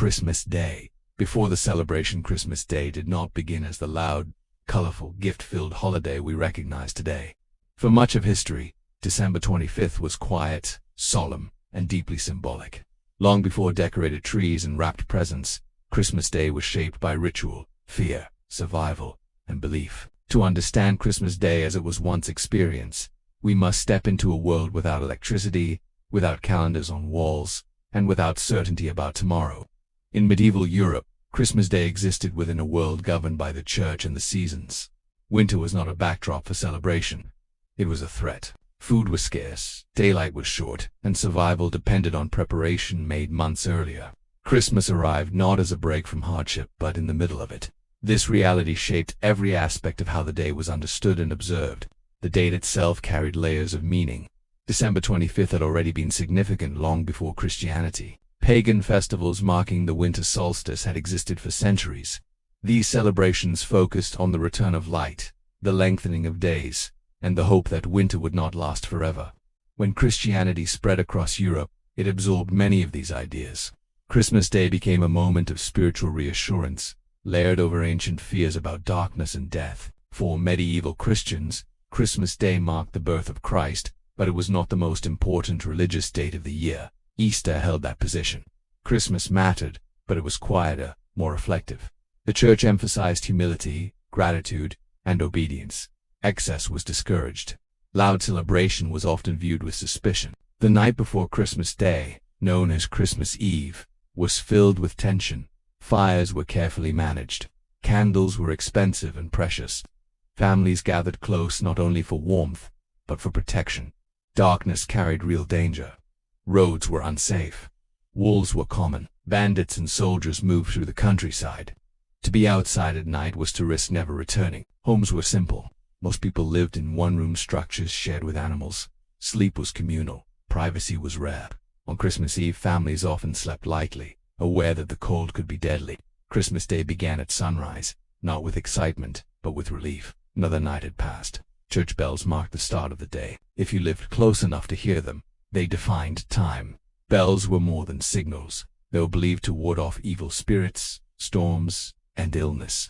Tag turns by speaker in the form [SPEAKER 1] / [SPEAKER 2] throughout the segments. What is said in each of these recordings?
[SPEAKER 1] Christmas Day. Before the celebration, Christmas Day did not begin as the loud, colorful, gift-filled holiday we recognize today. For much of history, December 25th was quiet, solemn, and deeply symbolic. Long before decorated trees and wrapped presents, Christmas Day was shaped by ritual, fear, survival, and belief. To understand Christmas Day as it was once experienced, we must step into a world without electricity, without calendars on walls, and without certainty about tomorrow. In medieval Europe, Christmas Day existed within a world governed by the church and the seasons. Winter was not a backdrop for celebration. It was a threat. Food was scarce, daylight was short, and survival depended on preparation made months earlier. Christmas arrived not as a break from hardship, but in the middle of it. This reality shaped every aspect of how the day was understood and observed. The date itself carried layers of meaning. December 25th had already been significant long before Christianity. Pagan festivals marking the winter solstice had existed for centuries. These celebrations focused on the return of light, the lengthening of days, and the hope that winter would not last forever. When Christianity spread across Europe, it absorbed many of these ideas. Christmas Day became a moment of spiritual reassurance, layered over ancient fears about darkness and death. For medieval Christians, Christmas Day marked the birth of Christ, but it was not the most important religious date of the year. Easter held that position. Christmas mattered, but it was quieter, more reflective. The church emphasized humility, gratitude, and obedience. Excess was discouraged. Loud celebration was often viewed with suspicion. The night before Christmas Day, known as Christmas Eve, was filled with tension. Fires were carefully managed. Candles were expensive and precious. Families gathered close not only for warmth, but for protection. Darkness carried real danger. Roads were unsafe. Wolves were common. Bandits and soldiers moved through the countryside. To be outside at night was to risk never returning. Homes were simple. Most people lived in one-room structures shared with animals. Sleep was communal. Privacy was rare. On Christmas Eve, families often slept lightly, aware that the cold could be deadly. Christmas Day began at sunrise, not with excitement, but with relief. Another night had passed. Church bells marked the start of the day. If you lived close enough to hear them, they defined time. Bells were more than signals. They were believed to ward off evil spirits, storms, and illness.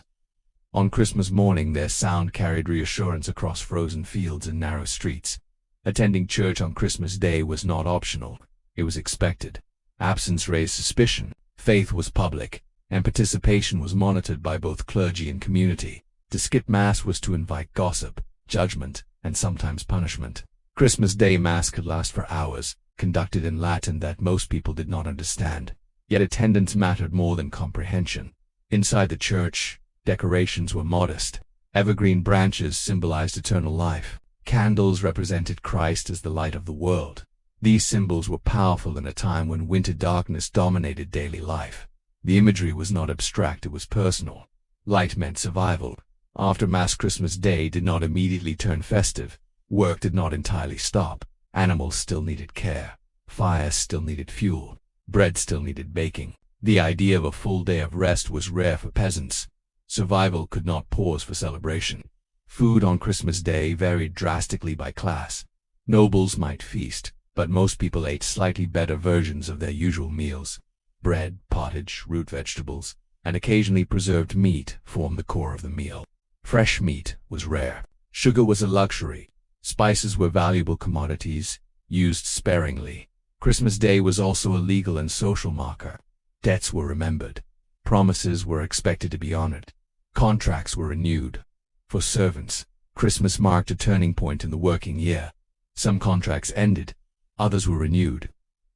[SPEAKER 1] On Christmas morning, their sound carried reassurance across frozen fields and narrow streets. Attending church on Christmas Day was not optional. It was expected. Absence raised suspicion. Faith was public, and participation was monitored by both clergy and community. To skip Mass was to invite gossip, judgment, and sometimes punishment. Christmas Day Mass could last for hours, conducted in Latin that most people did not understand. Yet attendance mattered more than comprehension. Inside the church, decorations were modest. Evergreen branches symbolized eternal life. Candles represented Christ as the light of the world. These symbols were powerful in a time when winter darkness dominated daily life. The imagery was not abstract, it was personal. Light meant survival. After Mass, Christmas Day did not immediately turn festive. Work did not entirely stop. Animals still needed care. Fire still needed fuel. Bread still needed baking. The idea of a full day of rest was rare for peasants. Survival could not pause for celebration. Food on Christmas Day varied drastically by class. Nobles might feast, but most people ate slightly better versions of their usual meals. Bread, pottage, root vegetables, and occasionally preserved meat formed the core of the meal. Fresh meat was rare. Sugar was a luxury. Spices were valuable commodities, used sparingly. Christmas Day was also a legal and social marker. Debts were remembered. Promises were expected to be honored. Contracts were renewed. For servants, Christmas marked a turning point in the working year. Some contracts ended. Others were renewed.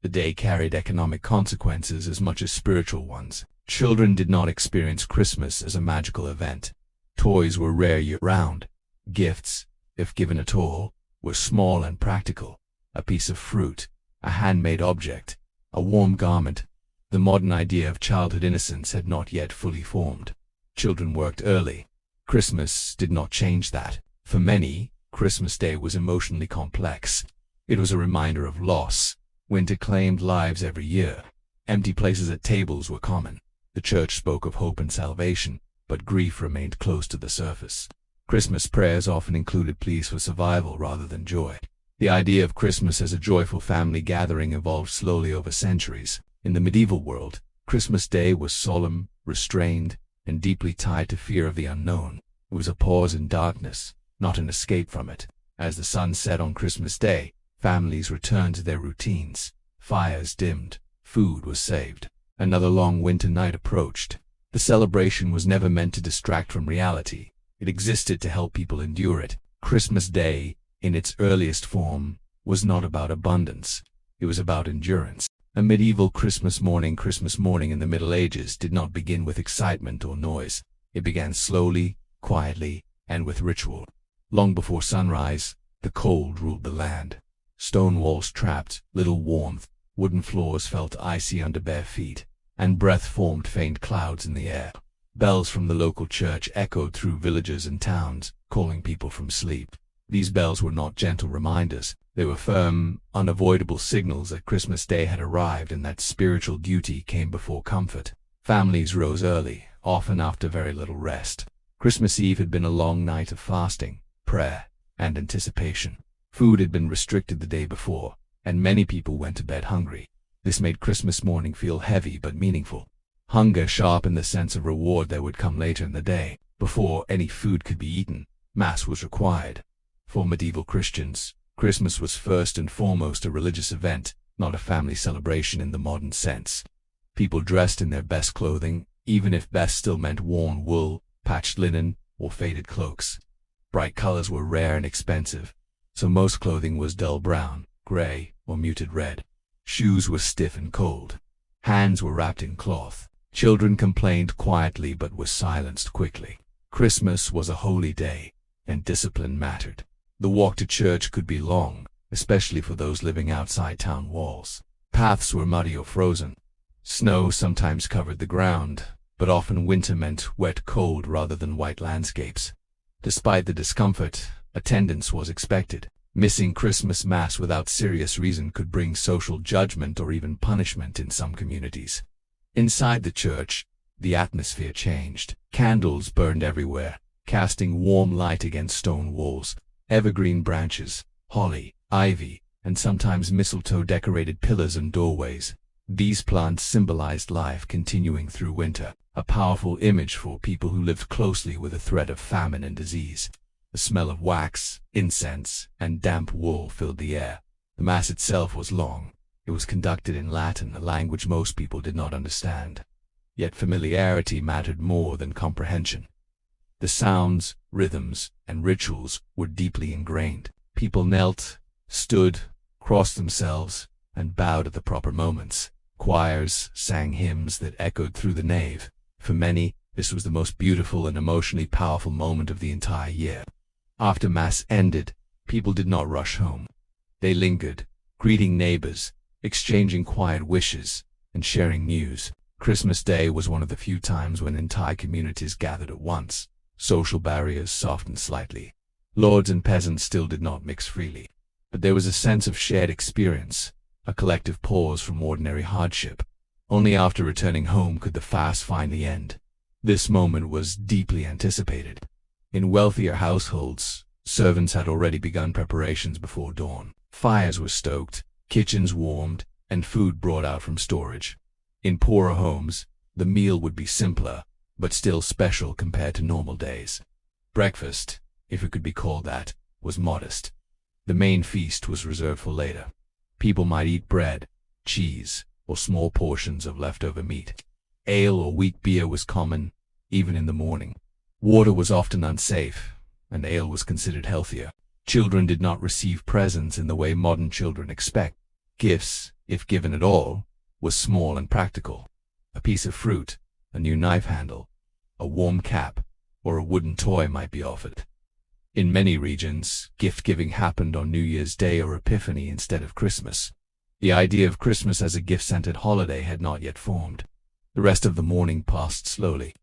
[SPEAKER 1] The day carried economic consequences as much as spiritual ones. Children did not experience Christmas as a magical event. Toys were rare year-round. Gifts, if given at all, were small and practical. A piece of fruit, a handmade object, a warm garment. The modern idea of childhood innocence had not yet fully formed. Children worked early. Christmas did not change that. For many, Christmas Day was emotionally complex. It was a reminder of loss. Winter claimed lives every year. Empty places at tables were common. The church spoke of hope and salvation, but grief remained close to the surface. Christmas prayers often included pleas for survival rather than joy. The idea of Christmas as a joyful family gathering evolved slowly over centuries. In the medieval world, Christmas Day was solemn, restrained, and deeply tied to fear of the unknown. It was a pause in darkness, not an escape from it. As the sun set on Christmas Day, families returned to their routines. Fires dimmed, food was saved. Another long winter night approached. The celebration was never meant to distract from reality. It existed to help people endure it. Christmas Day, in its earliest form, was not about abundance. It was about endurance. A medieval Christmas morning in the Middle Ages did not begin with excitement or noise. It began slowly, quietly, and with ritual. Long before sunrise, the cold ruled the land. Stone walls trapped little warmth, wooden floors felt icy under bare feet, and breath formed faint clouds in the air. Bells from the local church echoed through villages and towns, calling people from sleep. These bells were not gentle reminders. They were firm, unavoidable signals that Christmas Day had arrived and that spiritual duty came before comfort. Families rose early, often after very little rest. Christmas Eve had been a long night of fasting, prayer, and anticipation. Food had been restricted the day before, and many people went to bed hungry. This made Christmas morning feel heavy but meaningful. Hunger sharpened the sense of reward that would come later in the day. Before any food could be eaten, Mass was required. For medieval Christians, Christmas was first and foremost a religious event, not a family celebration in the modern sense. People dressed in their best clothing, even if best still meant worn wool, patched linen, or faded cloaks. Bright colors were rare and expensive, so most clothing was dull brown, gray, or muted red. Shoes were stiff and cold. Hands were wrapped in cloth. Children complained quietly but were silenced quickly. Christmas was a holy day, and discipline mattered. The walk to church could be long, especially for those living outside town walls. Paths were muddy or frozen. Snow sometimes covered the ground, but often winter meant wet cold rather than white landscapes. Despite the discomfort, attendance was expected. Missing Christmas Mass without serious reason could bring social judgment or even punishment in some communities. Inside the church, the atmosphere changed. Candles burned everywhere, casting warm light against stone walls. Evergreen branches, holly, ivy, and sometimes mistletoe decorated pillars and doorways. These plants symbolized life continuing through winter, a powerful image for people who lived closely with the threat of famine and disease. The smell of wax, incense, and damp wool filled the air. The Mass itself was long. It was conducted in Latin, a language most people did not understand. Yet familiarity mattered more than comprehension. The sounds, rhythms, and rituals were deeply ingrained. People knelt, stood, crossed themselves, and bowed at the proper moments. Choirs sang hymns that echoed through the nave. For many, this was the most beautiful and emotionally powerful moment of the entire year. After Mass ended, people did not rush home. They lingered, greeting neighbors, exchanging quiet wishes, and sharing news. Christmas Day was one of the few times when entire communities gathered at once. Social barriers softened slightly. Lords and peasants still did not mix freely. But there was a sense of shared experience, a collective pause from ordinary hardship. Only after returning home could the fast finally end. This moment was deeply anticipated. In wealthier households, servants had already begun preparations before dawn. Fires were stoked, kitchens warmed, and food brought out from storage. In poorer homes, the meal would be simpler, but still special compared to normal days. Breakfast, if it could be called that, was modest. The main feast was reserved for later. People might eat bread, cheese, or small portions of leftover meat. Ale or weak beer was common, even in the morning. Water was often unsafe, and ale was considered healthier. Children did not receive presents in the way modern children expect. Gifts, if given at all, were small and practical. A piece of fruit, a new knife handle, a warm cap, or a wooden toy might be offered. In many regions, gift-giving happened on New Year's Day or Epiphany instead of Christmas. The idea of Christmas as a gift-centered holiday had not yet formed. The rest of the morning passed slowly.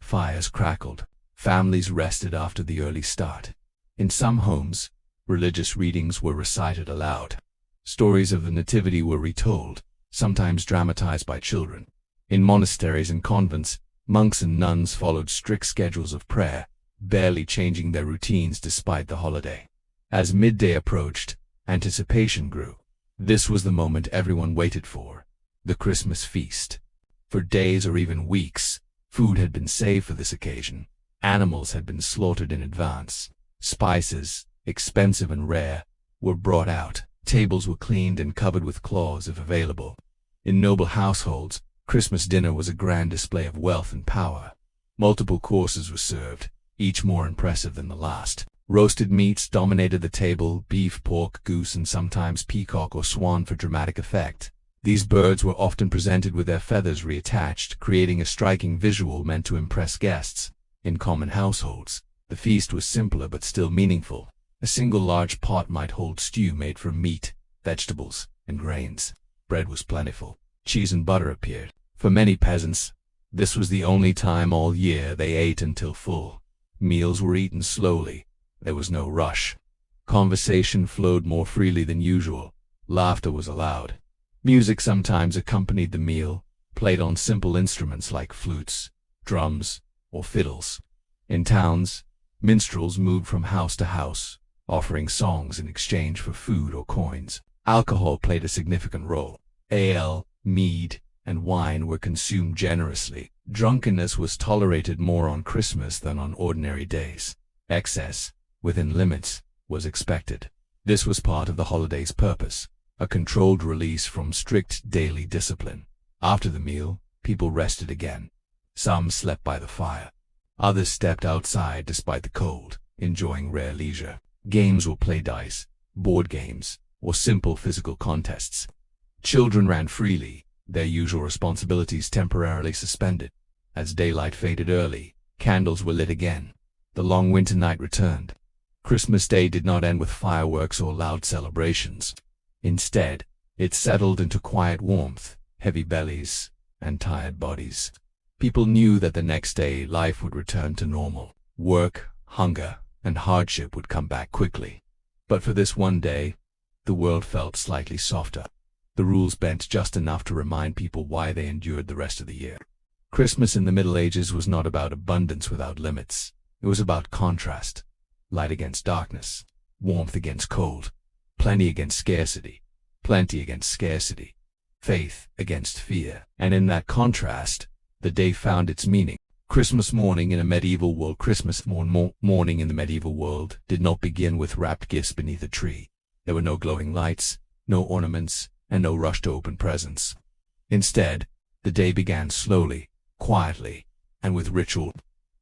[SPEAKER 1] Fires crackled. Families rested after the early start. In some homes, religious readings were recited aloud. Stories of the Nativity were retold, sometimes dramatized by children. In monasteries and convents, monks and nuns followed strict schedules of prayer, barely changing their routines despite the holiday. As midday approached, anticipation grew. This was the moment everyone waited for, the Christmas feast. For days or even weeks, food had been saved for this occasion. Animals had been slaughtered in advance. Spices, expensive and rare, were brought out. Tables were cleaned and covered with cloths if available. In noble households, Christmas dinner was a grand display of wealth and power. Multiple courses were served, each more impressive than the last. Roasted meats dominated the table: beef, pork, goose, and sometimes peacock or swan for dramatic effect. These birds were often presented with their feathers reattached, creating a striking visual meant to impress guests. In common households, the feast was simpler but still meaningful. A single large pot might hold stew made from meat, vegetables, and grains. Bread was plentiful. Cheese and butter appeared. For many peasants, this was the only time all year they ate until full. Meals were eaten slowly. There was no rush. Conversation flowed more freely than usual. Laughter was allowed. Music sometimes accompanied the meal, played on simple instruments like flutes, drums, or fiddles. In towns, minstrels moved from house to house, offering songs in exchange for food or coins. Alcohol played a significant role. Ale, mead, and wine were consumed generously. Drunkenness was tolerated more on Christmas than on ordinary days. Excess, within limits, was expected. This was part of the holiday's purpose, a controlled release from strict daily discipline. After the meal, people rested again. Some slept by the fire. Others stepped outside despite the cold, enjoying rare leisure. Games were played: dice, board games, or simple physical contests. Children ran freely, their usual responsibilities temporarily suspended. As daylight faded early, candles were lit again. The long winter night returned. Christmas Day did not end with fireworks or loud celebrations. Instead, it settled into quiet warmth, heavy bellies, and tired bodies. People knew that the next day life would return to normal. Work, hunger, and hardship would come back quickly. But for this one day, the world felt slightly softer. The rules bent just enough to remind people why they endured the rest of the year. Christmas in the Middle Ages was not about abundance without limits. It was about contrast. Light against darkness, warmth against cold, plenty against scarcity, plenty against scarcity, faith against fear. And in that contrast, the day found its meaning. Christmas morning in a medieval world. Christmas morning in the medieval world did not begin with wrapped gifts beneath a tree. There were no glowing lights, no ornaments, and no rush to open presents. Instead, the day began slowly, quietly, and with ritual.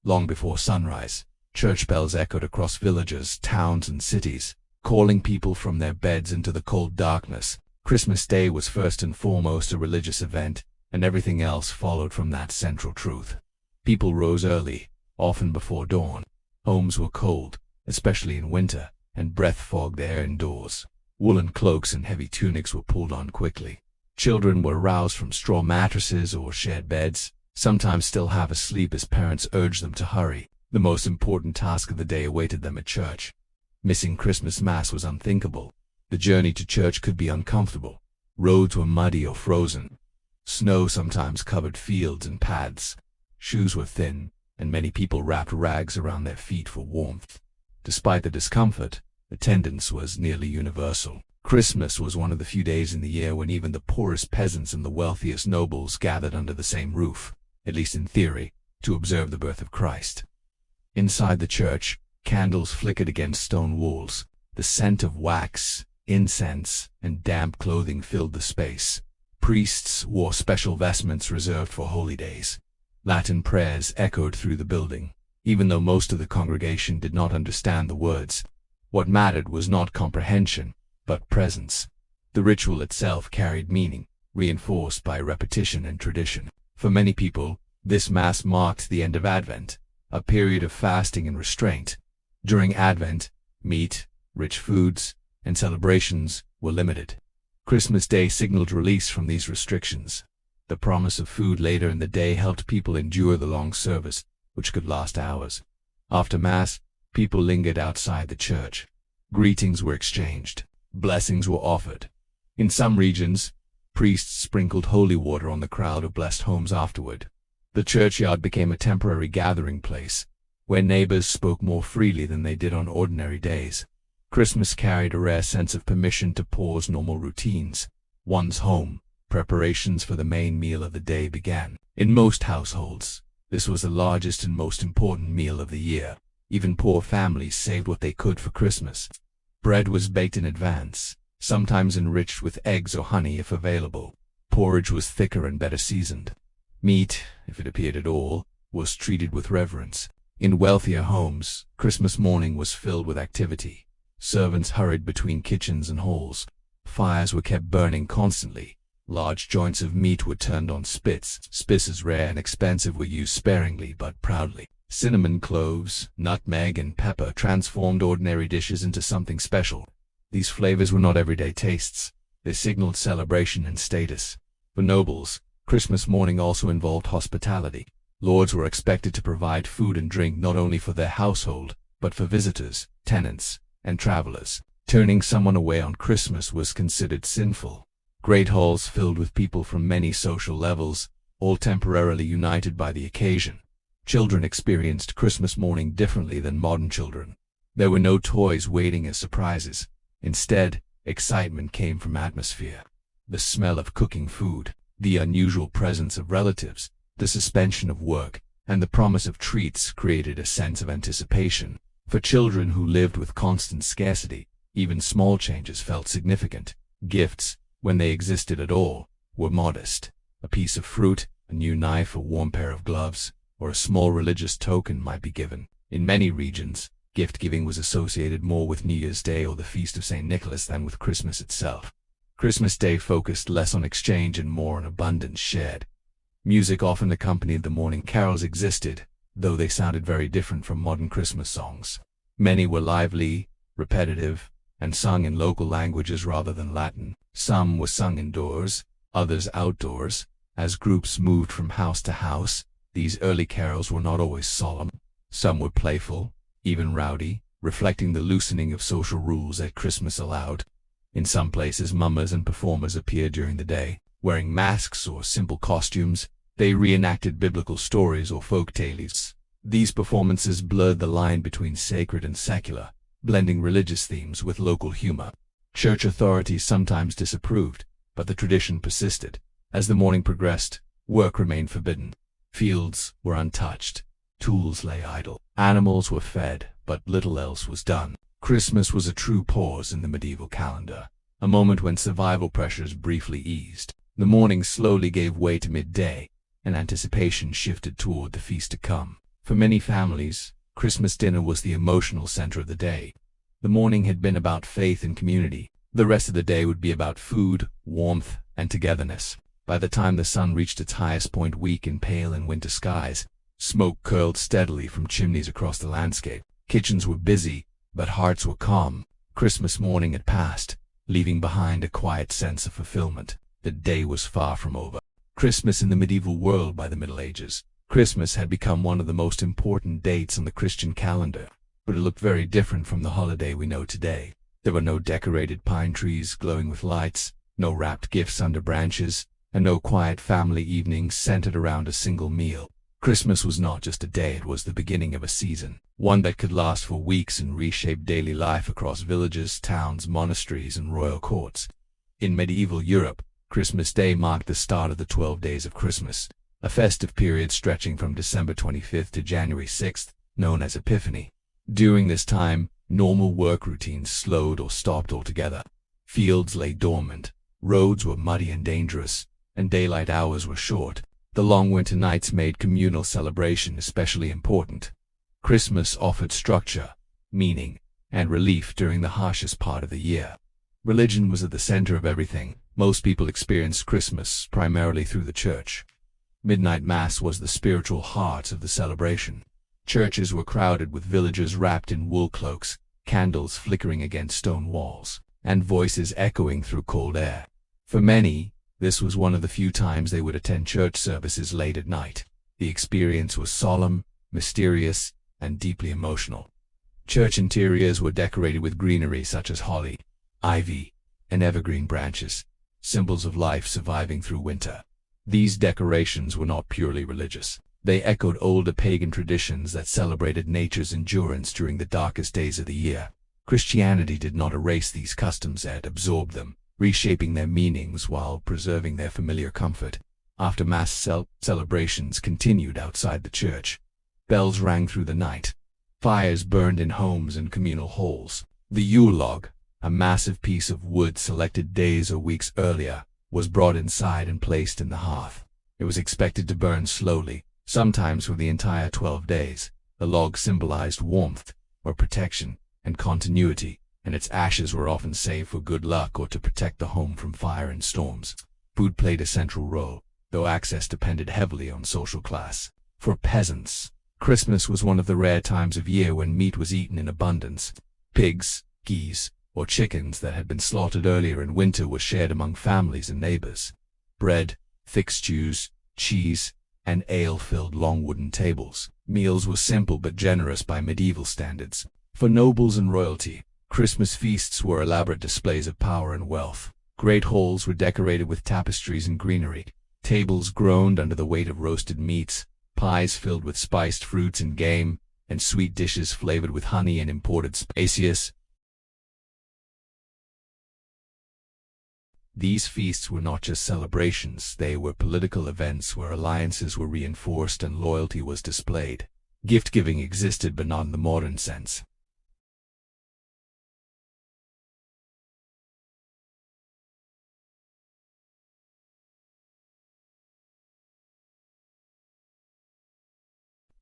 [SPEAKER 1] Long before sunrise, church bells echoed across villages, towns, and cities, calling people from their beds into the cold darkness. Christmas Day was first and foremost a religious event, and everything else followed from that central truth. People rose early, often before dawn. Homes were cold, especially in winter, and breath fogged the air indoors. Woolen cloaks and heavy tunics were pulled on quickly. Children were roused from straw mattresses or shared beds, sometimes still half asleep as parents urged them to hurry. The most important task of the day awaited them at church. Missing Christmas Mass was unthinkable. The journey to church could be uncomfortable. Roads were muddy or frozen. Snow sometimes covered fields and paths. Shoes were thin, and many people wrapped rags around their feet for warmth. Despite the discomfort, attendance was nearly universal. Christmas was one of the few days in the year when even the poorest peasants and the wealthiest nobles gathered under the same roof, at least in theory, to observe the birth of Christ. Inside the church, candles flickered against stone walls. The scent of wax, incense, and damp clothing filled the space. Priests wore special vestments reserved for holy days. Latin prayers echoed through the building, even though most of the congregation did not understand the words. What mattered was not comprehension, but presence. The ritual itself carried meaning, reinforced by repetition and tradition. For many people, this Mass marked the end of Advent, a period of fasting and restraint. During Advent, meat, rich foods, and celebrations were limited. Christmas Day signaled release from these restrictions. The promise of food later in the day helped people endure the long service, which could last hours. After Mass, people lingered outside the church. Greetings were exchanged. Blessings were offered. In some regions, priests sprinkled holy water on the crowd of blessed homes afterward. The churchyard became a temporary gathering place, where neighbors spoke more freely than they did on ordinary days. Christmas carried a rare sense of permission to pause normal routines. One's home, preparations for the main meal of the day began. In most households, this was the largest and most important meal of the year. Even poor families saved what they could for Christmas. Bread was baked in advance, sometimes enriched with eggs or honey if available. Porridge was thicker and better seasoned. Meat, if it appeared at all, was treated with reverence. In wealthier homes, Christmas morning was filled with activity. Servants hurried between kitchens and halls. Fires were kept burning constantly. Large joints of meat were turned on spits. Spices rare and expensive were used sparingly but proudly. Cinnamon, cloves, nutmeg, and pepper transformed ordinary dishes into something special. These flavors were not everyday tastes. They signaled celebration and status. For nobles, Christmas morning also involved hospitality. Lords were expected to provide food and drink not only for their household, but for visitors, tenants, and travelers. Turning someone away on Christmas was considered sinful. Great halls filled with people from many social levels, all temporarily united by the occasion. Children experienced Christmas morning differently than modern children. There were no toys waiting as surprises. Instead, excitement came from atmosphere. The smell of cooking food, the unusual presence of relatives, the suspension of work, and the promise of treats created a sense of anticipation. For children who lived with constant scarcity, even small changes felt significant. Gifts, when they existed at all, were modest. A piece of fruit, a new knife, a warm pair of gloves, or a small religious token might be given. In many regions, gift-giving was associated more with New Year's Day or the Feast of St. Nicholas than with Christmas itself. Christmas Day focused less on exchange and more on abundance shared. Music often accompanied the morning carols existed, though they sounded very different from modern Christmas songs. Many were lively, repetitive, and sung in local languages rather than Latin. Some were sung indoors, others outdoors. As groups moved from house to house, these early carols were not always solemn. Some were playful, even rowdy, reflecting the loosening of social rules that Christmas allowed. In some places, mummers and performers appeared during the day. Wearing masks or simple costumes, they reenacted biblical stories or folk tales. These performances blurred the line between sacred and secular, blending religious themes with local humor. Church authorities sometimes disapproved, but the tradition persisted. As the morning progressed, work remained forbidden. Fields were untouched. Tools lay idle. Animals were fed, but little else was done. Christmas was a true pause in the medieval calendar, a moment when survival pressures briefly eased. The morning slowly gave way to midday, and anticipation shifted toward the feast to come. For many families, Christmas dinner was the emotional center of the day. The morning had been about faith and community. The rest of the day would be about food, warmth, and togetherness. By the time the sun reached its highest point, weak and pale in winter skies, smoke curled steadily from chimneys across the landscape. Kitchens were busy, but hearts were calm. Christmas morning had passed, leaving behind a quiet sense of fulfillment. The day was far from over. Christmas in the medieval world. By the Middle Ages, Christmas had become one of the most important dates on the Christian calendar, but it looked very different from the holiday we know today. There were no decorated pine trees glowing with lights, no wrapped gifts under branches, and no quiet family evenings centered around a single meal. Christmas was not just a day, it was the beginning of a season, one that could last for weeks and reshape daily life across villages, towns, monasteries, and royal courts. In medieval Europe, Christmas Day marked the start of the 12 Days of Christmas, a festive period stretching from December 25th to January 6th, known as Epiphany. During this time, normal work routines slowed or stopped altogether. Fields lay dormant, roads were muddy and dangerous, and daylight hours were short. The long winter nights made communal celebration especially important. Christmas offered structure, meaning, and relief during the harshest part of the year. Religion was at the center of everything. Most people experienced Christmas primarily through the church. Midnight Mass was the spiritual heart of the celebration. Churches were crowded with villagers wrapped in wool cloaks, candles flickering against stone walls, and voices echoing through cold air. For many, this was one of the few times they would attend church services late at night. The experience was solemn, mysterious, and deeply emotional. Church interiors were decorated with greenery such as holly, ivy, and evergreen branches, symbols of life surviving through winter. These decorations were not purely religious. They echoed older pagan traditions that celebrated nature's endurance during the darkest days of the year. Christianity did not erase these customs, it absorbed them. reshaping their meanings while preserving their familiar comfort. After mass celebrations continued outside the church. Bells rang through the night. Fires burned in homes and communal halls. The Yule log, a massive piece of wood selected days or weeks earlier, was brought inside and placed in the hearth. It was expected to burn slowly, sometimes for the entire 12 days. The log symbolized warmth, or protection, and continuity, and its ashes were often saved for good luck or to protect the home from fire and storms. Food played a central role, though access depended heavily on social class. For peasants, Christmas was one of the rare times of year when meat was eaten in abundance. Pigs, geese, or chickens that had been slaughtered earlier in winter were shared among families and neighbors. Bread, thick stews, cheese, and ale filled long wooden tables. Meals were simple but generous by medieval standards. For nobles and royalty, Christmas feasts were elaborate displays of power and wealth. Great halls were decorated with tapestries and greenery. Tables groaned under the weight of roasted meats, pies filled with spiced fruits and game, and sweet dishes flavored with honey and imported spices. These feasts were not just celebrations, they were political events where alliances were reinforced and loyalty was displayed. Gift-giving existed, but not in the modern sense.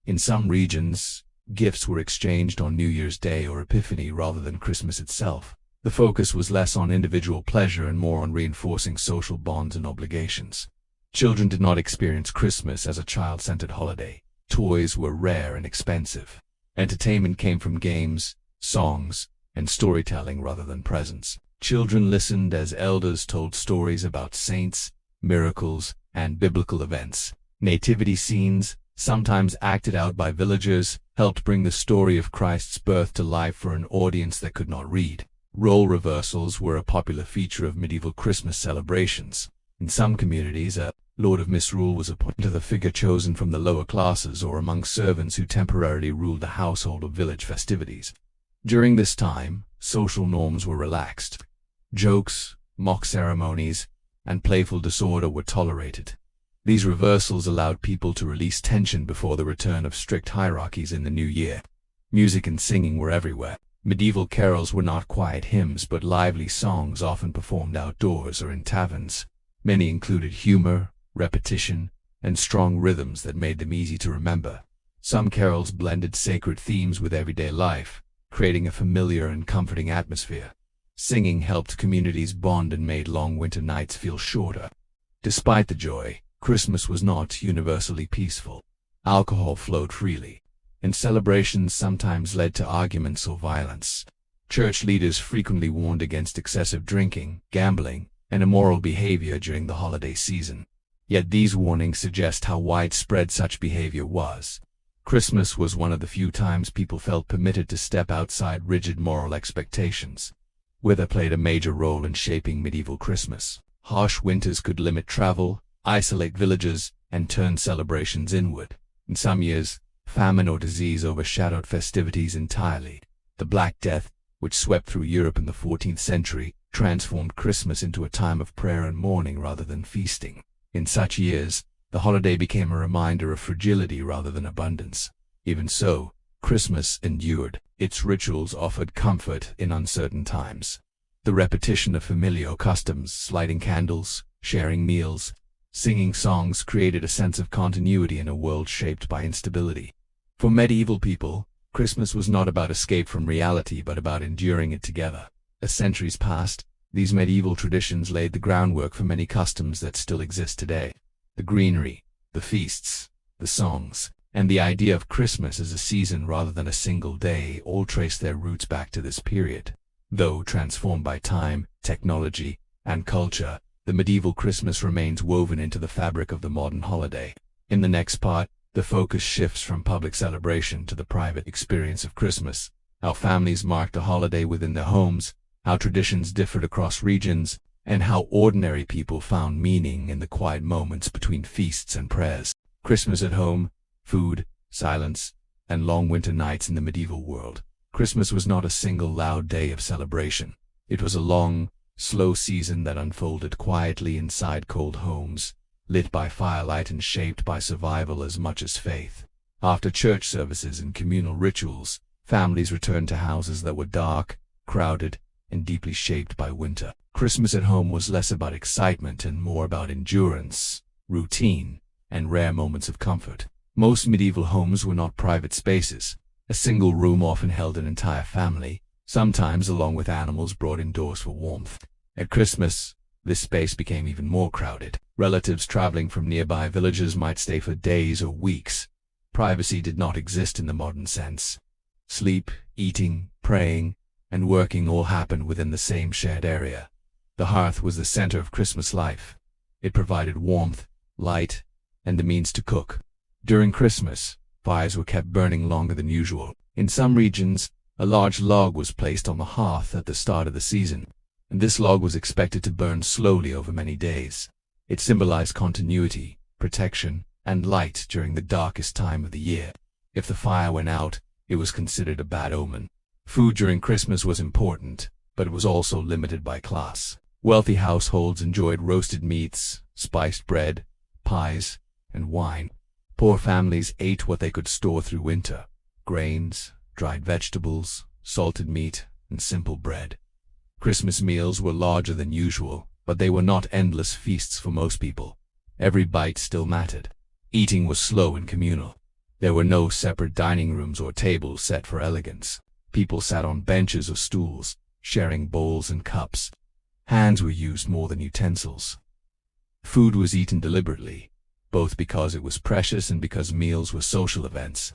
[SPEAKER 1] In some regions, gifts were exchanged on New Year's Day or Epiphany rather than Christmas itself. The focus was less on individual pleasure and more on reinforcing social bonds and obligations. Children did not experience Christmas as a child-centered holiday. Toys were rare and expensive. Entertainment came from games, songs, and storytelling rather than presents. Children listened as elders told stories about saints, miracles, and biblical events. Nativity scenes, sometimes acted out by villagers, helped bring the story of Christ's birth to life for an audience that could not read. Role reversals were a popular feature of medieval Christmas celebrations. In some communities, a lord of misrule was appointed to the figure chosen from the lower classes or among servants who temporarily ruled the household or village festivities. During this time, social norms were relaxed. Jokes, mock ceremonies, and playful disorder were tolerated. These reversals allowed people to release tension before the return of strict hierarchies in the new year. Music and singing were everywhere. Medieval carols were not quiet hymns but lively songs often performed outdoors or in taverns. Many included humor, repetition, and strong rhythms that made them easy to remember. Some carols blended sacred themes with everyday life, creating a familiar and comforting atmosphere. Singing helped communities bond and made long winter nights feel shorter. Despite the joy, Christmas was not universally peaceful. Alcohol flowed freely, and celebrations sometimes led to arguments or violence. Church leaders frequently warned against excessive drinking, gambling, and immoral behavior during the holiday season. Yet these warnings suggest how widespread such behavior was. Christmas was one of the few times people felt permitted to step outside rigid moral expectations. Weather played a major role in shaping medieval Christmas. Harsh winters could limit travel, isolate villages, and turn celebrations inward. In some years, famine or disease overshadowed festivities entirely. The Black Death, which swept through Europe in the 14th century, transformed Christmas into a time of prayer and mourning rather than feasting. In such years, the holiday became a reminder of fragility rather than abundance. Even so, Christmas endured. Its rituals offered comfort in uncertain times. The repetition of familiar customs, lighting candles, sharing meals, singing songs created a sense of continuity in a world shaped by instability. For medieval people, Christmas was not about escape from reality but about enduring it together. As centuries passed, these medieval traditions laid the groundwork for many customs that still exist today. The greenery, the feasts, the songs, and the idea of Christmas as a season rather than a single day all trace their roots back to this period. Though transformed by time, technology, and culture, the medieval Christmas remains woven into the fabric of the modern holiday. In the next part, the focus shifts from public celebration to the private experience of Christmas, how families marked the holiday within their homes, how traditions differed across regions, and how ordinary people found meaning in the quiet moments between feasts and prayers. Christmas at home, food, silence, and long winter nights in the medieval world. Christmas was not a single loud day of celebration. It was a long, slow season that unfolded quietly inside cold homes, lit by firelight and shaped by survival as much as faith. After church services and communal rituals, families returned to houses that were dark, crowded, and deeply shaped by winter. Christmas at home was less about excitement and more about endurance, routine, and rare moments of comfort. Most medieval homes were not private spaces. A single room often held an entire family, sometimes along with animals brought indoors for warmth. At Christmas, this space became even more crowded. Relatives traveling from nearby villages might stay for days or weeks. Privacy did not exist in the modern sense. Sleep, eating, praying, and working all happened within the same shared area. The hearth was the center of Christmas life. It provided warmth, light, and the means to cook. During Christmas, fires were kept burning longer than usual. In some regions, a large log was placed on the hearth at the start of the season, and this log was expected to burn slowly over many days. It symbolized continuity, protection, and light during the darkest time of the year. If the fire went out, it was considered a bad omen. Food during Christmas was important, but it was also limited by class. Wealthy households enjoyed roasted meats, spiced bread, pies, and wine. Poor families ate what they could store through winter: grains, dried vegetables, salted meat, and simple bread. Christmas meals were larger than usual, but they were not endless feasts for most people. Every bite still mattered. Eating was slow and communal. There were no separate dining rooms or tables set for elegance. People sat on benches or stools, sharing bowls and cups. Hands were used more than utensils. Food was eaten deliberately, both because it was precious and because meals were social events.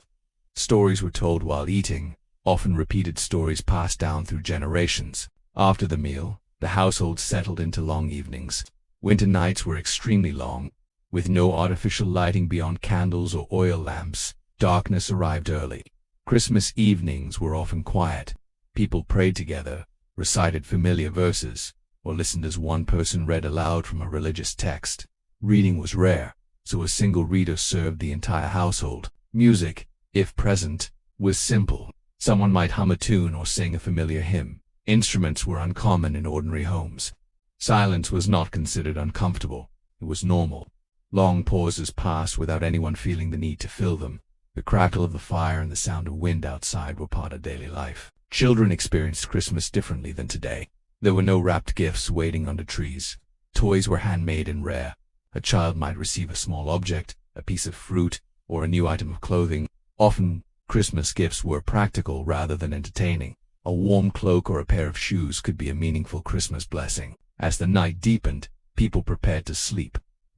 [SPEAKER 1] Stories were told while eating, often repeated stories passed down through generations. After the meal, the household settled into long evenings. Winter nights were extremely long, with no artificial lighting beyond candles or oil lamps. Darkness arrived early. Christmas evenings were often quiet. People prayed together, recited familiar verses, or listened as one person read aloud from a religious text. Reading was rare, so a single reader served the entire household. Music, if present, was simple. Someone might hum a tune or sing a familiar hymn. Instruments were uncommon in ordinary homes. Silence was not considered uncomfortable. It was normal. Long pauses passed without anyone feeling the need to fill them. The crackle of the fire and the sound of wind outside were part of daily life. Children experienced Christmas differently than today. There were no wrapped gifts waiting under trees. Toys were handmade and rare. A child might receive a small object, a piece of fruit, or a new item of clothing. Often, Christmas gifts were practical rather than entertaining. A warm cloak or a pair of shoes could be a meaningful Christmas blessing. As the night deepened, people prepared to sleep.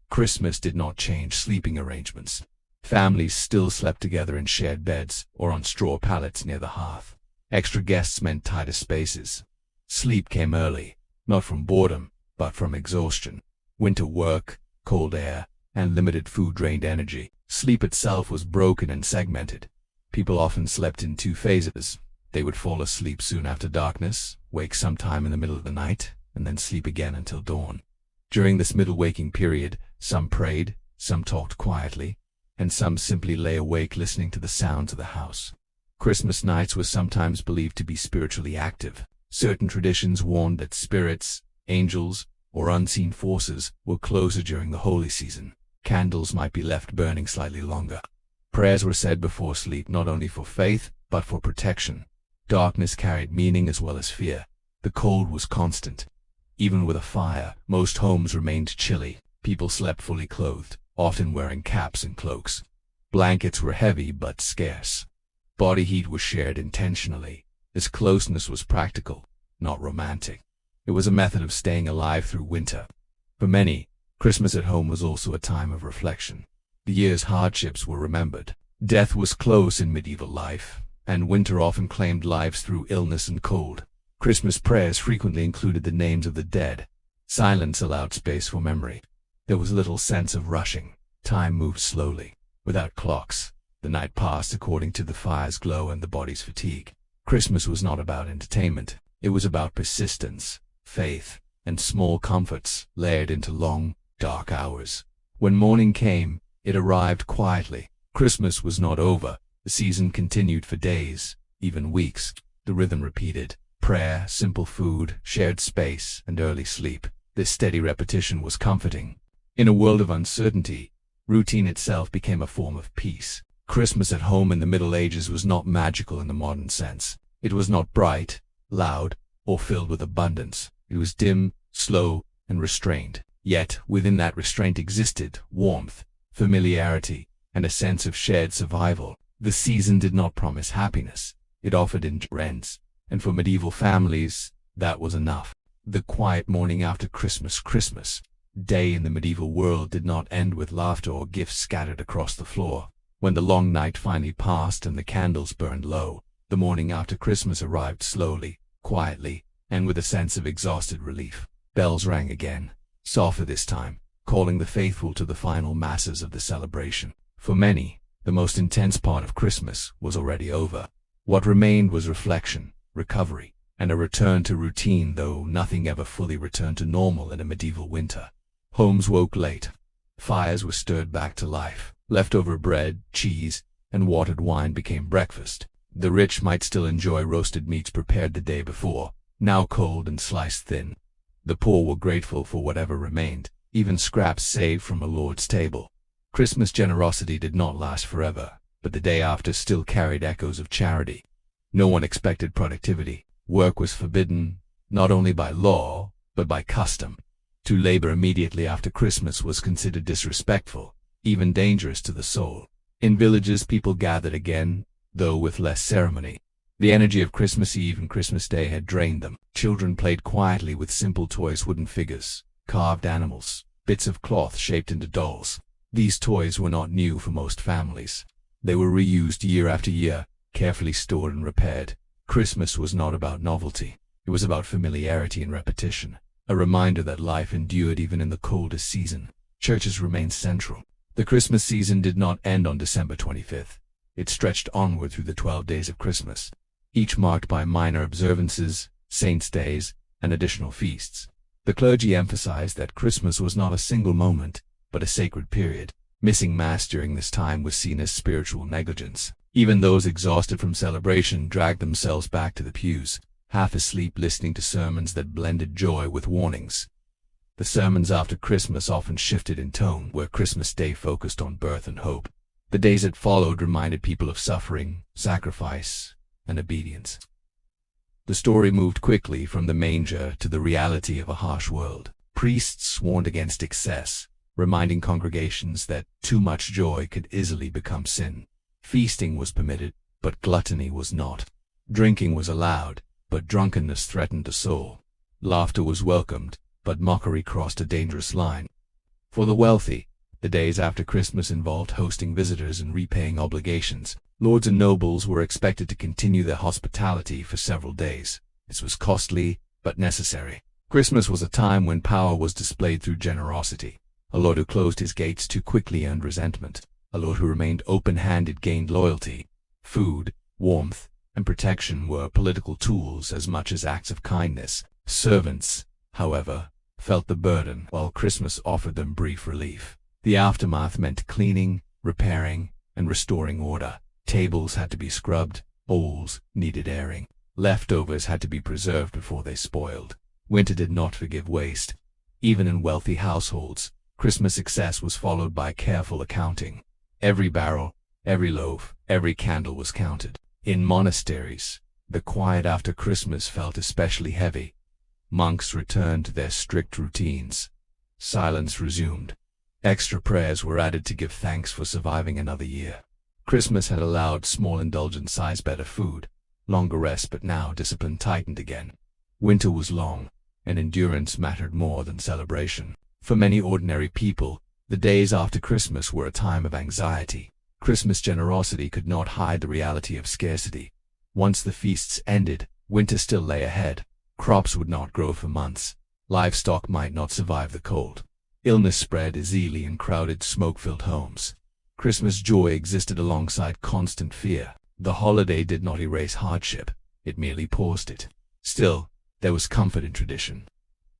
[SPEAKER 1] Christmas did not change sleeping arrangements. Families still slept together in shared beds or on straw pallets near the hearth. Extra guests meant tighter spaces. Sleep came early, not from boredom, but from exhaustion. Winter work, cold air, and limited food drained energy. Sleep itself was broken and segmented. People often slept in two phases. They would fall asleep soon after darkness, wake sometime in the middle of the night, and then sleep again until dawn. During this middle waking period, some prayed, some talked quietly, and some simply lay awake listening to the sounds of the house. Christmas nights were sometimes believed to be spiritually active. Certain traditions warned that spirits, angels, or unseen forces were closer during the holy season. Candles might be left burning slightly longer. Prayers were said before sleep not only for faith, but for protection. Darkness carried meaning as well as fear. The cold was constant. Even with a fire, most homes remained chilly. People slept fully clothed, often wearing caps and cloaks. Blankets were heavy but scarce. Body heat was shared intentionally. This closeness was practical, not romantic. It was a method of staying alive through winter. For many, Christmas at home was also a time of reflection. The year's hardships were remembered. Death was close in medieval life, and winter often claimed lives through illness and cold. Christmas prayers frequently included the names of the dead. Silence allowed space for memory. There was little sense of rushing. Time moved slowly. Without clocks, the night passed according to the fire's glow and the body's fatigue. Christmas was not about entertainment. It was about persistence, faith, and small comforts layered into long, dark hours. When morning came, it arrived quietly. Christmas was not over. The season continued for days, even weeks. The rhythm repeated. Prayer, simple food, shared space, and early sleep. This steady repetition was comforting. In a world of uncertainty, routine itself became a form of peace. Christmas at home in the Middle Ages was not magical in the modern sense. It was not bright, loud, or filled with abundance. It was dim, slow, and restrained. Yet, within that restraint existed warmth, familiarity, and a sense of shared survival. The season did not promise happiness. It offered endurance, and for medieval families, that was enough. The quiet morning after Christmas Day in the medieval world did not end with laughter or gifts scattered across the floor. When the long night finally passed and the candles burned low, the morning after Christmas arrived slowly, quietly, and with a sense of exhausted relief. Bells rang again, softer this time, calling the faithful to the final masses of the celebration. For many, the most intense part of Christmas was already over. What remained was reflection, recovery, and a return to routine, though nothing ever fully returned to normal in a medieval winter. Homes woke late. Fires were stirred back to life. Leftover bread, cheese, and watered wine became breakfast. The rich might still enjoy roasted meats prepared the day before, now cold and sliced thin. The poor were grateful for whatever remained, even scraps saved from a lord's table. Christmas generosity did not last forever, but the day after still carried echoes of charity. No one expected productivity. Work was forbidden, not only by law, but by custom. To labor immediately after Christmas was considered disrespectful, even dangerous to the soul. In villages, people gathered again, though with less ceremony. The energy of Christmas Eve and Christmas Day had drained them. Children played quietly with simple toys, wooden figures, carved animals, bits of cloth shaped into dolls. These toys were not new for most families. They were reused year after year, carefully stored and repaired. Christmas was not about novelty. It was about familiarity and repetition. A reminder that life endured even in the coldest season. Churches remained central. The Christmas season did not end on December 25th. It stretched onward through the 12 days of Christmas, each marked by minor observances, saints' days, and additional feasts. The clergy emphasized that Christmas was not a single moment, but a sacred period. Missing Mass during this time was seen as spiritual negligence. Even those exhausted from celebration dragged themselves back to the pews, half asleep listening to sermons that blended joy with warnings. The sermons after Christmas often shifted in tone, where Christmas Day focused on birth and hope. The days that followed reminded people of suffering, sacrifice, and obedience. The story moved quickly from the manger to the reality of a harsh world. Priests warned against excess, reminding congregations that too much joy could easily become sin. Feasting was permitted, but gluttony was not. Drinking was allowed, but drunkenness threatened the soul. Laughter was welcomed, but mockery crossed a dangerous line. For the wealthy, the days after Christmas involved hosting visitors and repaying obligations. Lords and nobles were expected to continue their hospitality for several days. This was costly, but necessary. Christmas was a time when power was displayed through generosity. A lord who closed his gates too quickly earned resentment. A lord who remained open-handed gained loyalty. Food, warmth, and protection were political tools as much as acts of kindness. Servants, however, felt the burden, while Christmas offered them brief relief. The aftermath meant cleaning, repairing, and restoring order. Tables had to be scrubbed, bowls needed airing. Leftovers had to be preserved before they spoiled. Winter did not forgive waste. Even in wealthy households, Christmas success was followed by careful accounting. Every barrel, every loaf, every candle was counted. In monasteries, the quiet after Christmas felt especially heavy. Monks returned to their strict routines. Silence resumed. Extra prayers were added to give thanks for surviving another year. Christmas had allowed small indulgence-size better food, longer rest, but now discipline tightened again. Winter was long, and endurance mattered more than celebration. For many ordinary people, the days after Christmas were a time of anxiety. Christmas generosity could not hide the reality of scarcity. Once the feasts ended, winter still lay ahead. Crops would not grow for months. Livestock might not survive the cold. Illness spread easily in crowded, smoke-filled homes. Christmas joy existed alongside constant fear. The holiday did not erase hardship, it merely paused it. Still, there was comfort in tradition.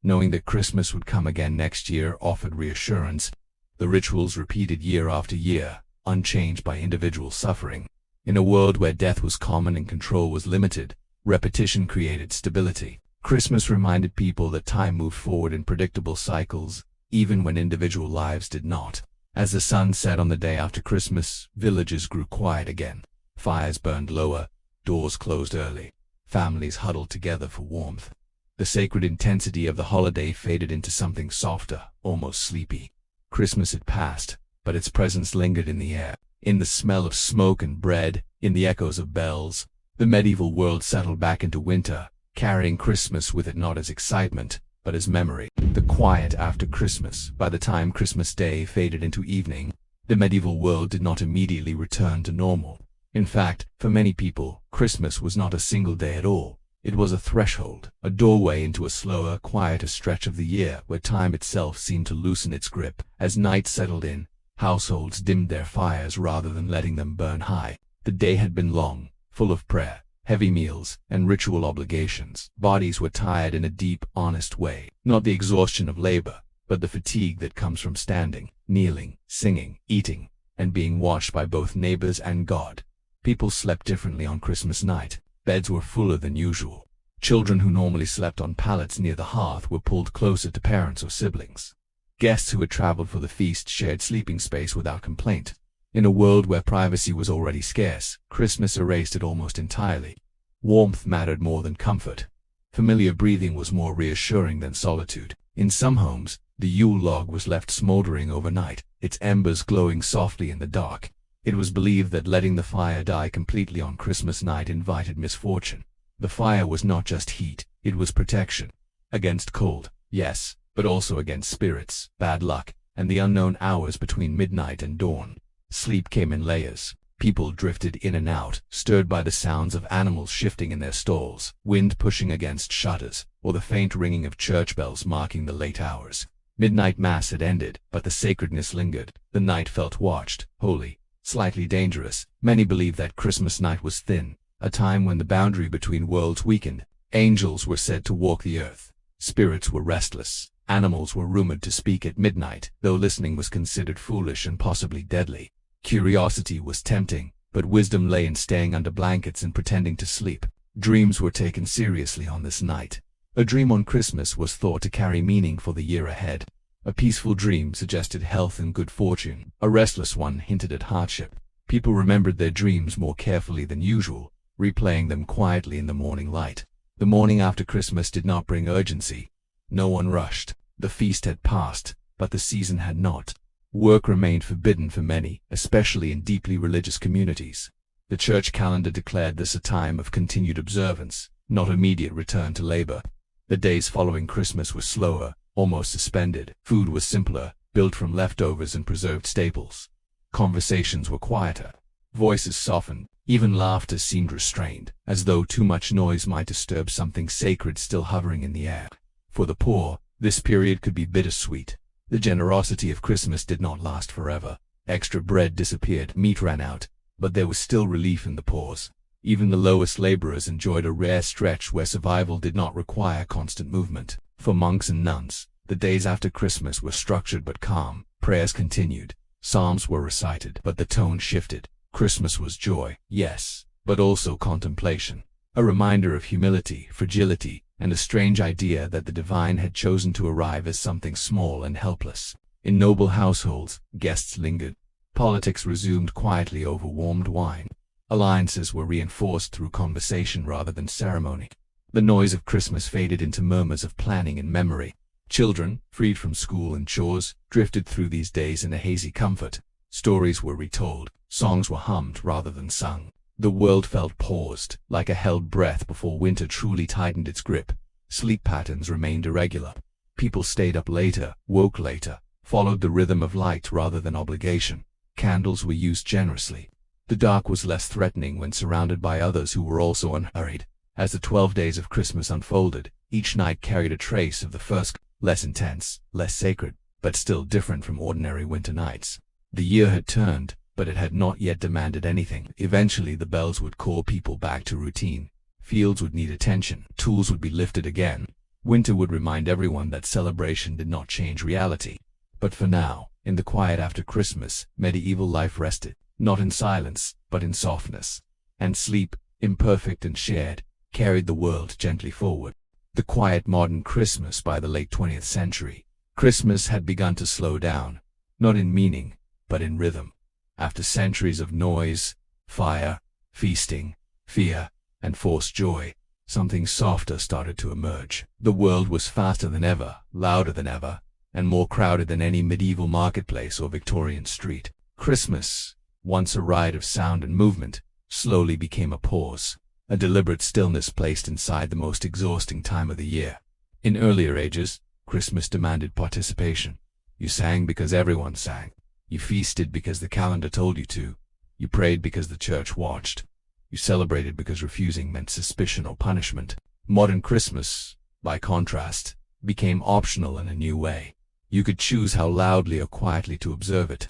[SPEAKER 1] Knowing that Christmas would come again next year offered reassurance. The rituals repeated year after year, unchanged by individual suffering. In a world where death was common and control was limited, Repetition created stability. Christmas reminded people that time moved forward in predictable cycles, even when individual lives did not. As the sun set on the day after Christmas, villages grew quiet again. Fires burned lower, doors closed early. Families huddled together for warmth. The sacred intensity of the holiday faded into something softer, almost sleepy. Christmas had passed, but its presence lingered in the air, in the smell of smoke and bread, in the echoes of bells. The medieval world settled back into winter, carrying Christmas with it not as excitement, but as memory. The quiet after Christmas. By the time Christmas Day faded into evening, the medieval world did not immediately return to normal. In fact, for many people, Christmas was not a single day at all. It was a threshold, a doorway into a slower, quieter stretch of the year where time itself seemed to loosen its grip. As night settled in, households dimmed their fires rather than letting them burn high. The day had been long, full of prayer, heavy meals, and ritual obligations. Bodies were tired in a deep, honest way. Not the exhaustion of labor, but the fatigue that comes from standing, kneeling, singing, eating, and being watched by both neighbors and God. People slept differently on Christmas night. Beds were fuller than usual. Children who normally slept on pallets near the hearth were pulled closer to parents or siblings. Guests who had traveled for the feast shared sleeping space without complaint. In a world where privacy was already scarce, Christmas erased it almost entirely. Warmth mattered more than comfort. Familiar breathing was more reassuring than solitude. In some homes, the Yule log was left smoldering overnight, its embers glowing softly in the dark. It was believed that letting the fire die completely on Christmas night invited misfortune. The fire was not just heat, it was protection. Against cold, yes, but also against spirits, bad luck, and the unknown hours between midnight and dawn. Sleep came in layers. People drifted in and out, stirred by the sounds of animals shifting in their stalls, wind pushing against shutters, or the faint ringing of church bells marking the late hours. Midnight mass had ended, but the sacredness lingered. The night felt watched, holy, slightly dangerous. Many believed that Christmas night was thin, a time when the boundary between worlds weakened. Angels were said to walk the earth. Spirits were restless. Animals were rumored to speak at midnight, though listening was considered foolish and possibly deadly. Curiosity was tempting, but wisdom lay in staying under blankets and pretending to sleep. Dreams were taken seriously on this night. A dream on Christmas was thought to carry meaning for the year ahead. A peaceful dream suggested health and good fortune. A restless one hinted at hardship. People remembered their dreams more carefully than usual, replaying them quietly in the morning light. The morning after Christmas did not bring urgency. No one rushed. The feast had passed, but the season had not. Work remained forbidden for many, especially in deeply religious communities. The church calendar declared this a time of continued observance, not immediate return to labor. The days following Christmas were slower, almost suspended. Food was simpler, built from leftovers and preserved staples. Conversations were quieter. Voices softened. Even laughter seemed restrained, as though too much noise might disturb something sacred still hovering in the air. For the poor, this period could be bittersweet. The generosity of Christmas did not last forever. Extra bread disappeared, meat ran out, but there was still relief in the pause. Even the lowest laborers enjoyed a rare stretch where survival did not require constant movement. For monks and nuns, the days after Christmas were structured but calm. Prayers continued. Psalms were recited, but the tone shifted. Christmas was joy, yes, but also contemplation. A reminder of humility, fragility, and a strange idea that the divine had chosen to arrive as something small and helpless. In noble households, guests lingered. Politics resumed quietly over warmed wine. Alliances were reinforced through conversation rather than ceremony. The noise of Christmas faded into murmurs of planning and memory. Children, freed from school and chores, drifted through these days in a hazy comfort. Stories were retold. Songs were hummed rather than sung. The world felt paused, like a held breath before winter truly tightened its grip. Sleep patterns remained irregular. People stayed up later, woke later, followed the rhythm of light rather than obligation. Candles were used generously. The dark was less threatening when surrounded by others who were also unhurried. As the 12 days of Christmas unfolded, each night carried a trace of the first, less intense, less sacred, but still different from ordinary winter nights. The year had turned, but it had not yet demanded anything. Eventually the bells would call people back to routine. Fields would need attention. Tools would be lifted again. Winter would remind everyone that celebration did not change reality. But for now, in the quiet after Christmas, medieval life rested, not in silence, but in softness. And sleep, imperfect and shared, carried the world gently forward. The quiet modern Christmas. By the late 20th century, Christmas had begun to slow down, not in meaning, but in rhythm. After centuries of noise, fire, feasting, fear, and forced joy, something softer started to emerge. The world was faster than ever, louder than ever, and more crowded than any medieval marketplace or Victorian street. Christmas, once a ride of sound and movement, slowly became a pause, a deliberate stillness placed inside the most exhausting time of the year. In earlier ages, Christmas demanded participation. You sang because everyone sang. You feasted because the calendar told you to. You prayed because the church watched. You celebrated because refusing meant suspicion or punishment. Modern Christmas, by contrast, became optional in a new way. You could choose how loudly or quietly to observe it.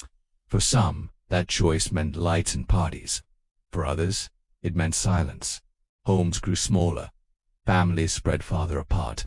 [SPEAKER 1] For some, that choice meant lights and parties. For others, it meant silence. Homes grew smaller. Families spread farther apart.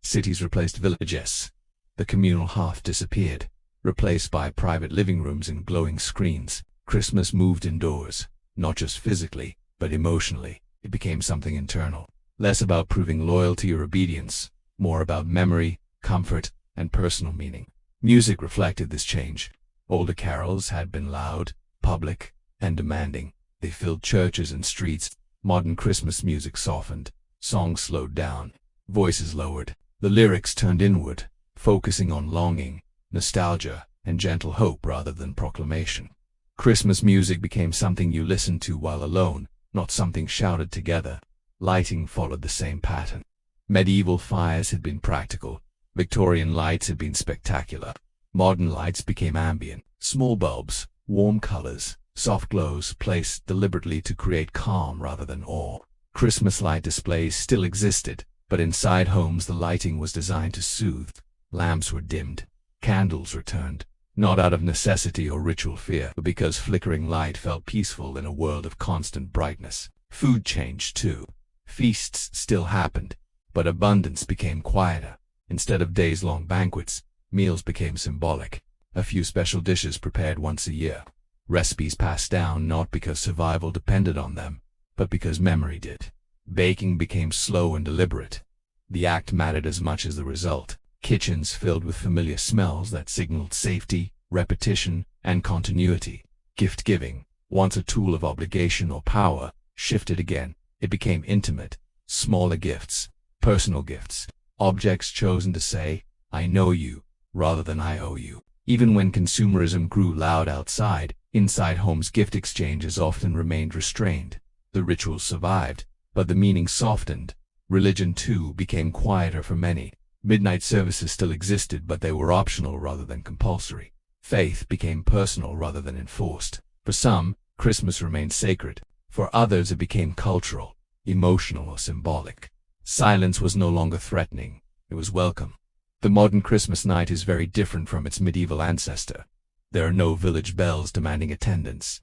[SPEAKER 1] Cities replaced villages. The communal hearth disappeared, replaced by private living rooms and glowing screens. Christmas moved indoors, not just physically, but emotionally. It became something internal, less about proving loyalty or obedience, more about memory, comfort, and personal meaning. Music reflected this change. Older carols had been loud, public, and demanding. They filled churches and streets. Modern Christmas music softened. Songs slowed down. Voices lowered. The lyrics turned inward, focusing on longing, nostalgia, and gentle hope rather than proclamation. Christmas music became something you listened to while alone, not something shouted together. Lighting followed the same pattern. Medieval fires had been practical. Victorian lights had been spectacular. Modern lights became ambient. Small bulbs, warm colors, soft glows placed deliberately to create calm rather than awe. Christmas light displays still existed, but inside homes the lighting was designed to soothe. Lamps were dimmed. Candles were turned, not out of necessity or ritual fear, but because flickering light felt peaceful in a world of constant brightness. Food changed too. Feasts still happened, but abundance became quieter. Instead of days-long banquets, meals became symbolic. A few special dishes prepared once a year. Recipes passed down not because survival depended on them, but because memory did. Baking became slow and deliberate. The act mattered as much as the result. Kitchens filled with familiar smells that signaled safety, repetition, and continuity. Gift-giving, once a tool of obligation or power, shifted again. It became intimate. Smaller gifts, personal gifts, objects chosen to say, "I know you," rather than "I owe you." Even when consumerism grew loud outside, inside homes gift exchanges often remained restrained. The rituals survived, but the meaning softened. Religion, too, became quieter for many. Midnight services still existed, but they were optional rather than compulsory. Faith became personal rather than enforced. For some, Christmas remained sacred. For others, it became cultural, emotional, or symbolic. Silence was no longer threatening. It was welcome. The modern Christmas night is very different from its medieval ancestor. There are no village bells demanding attendance.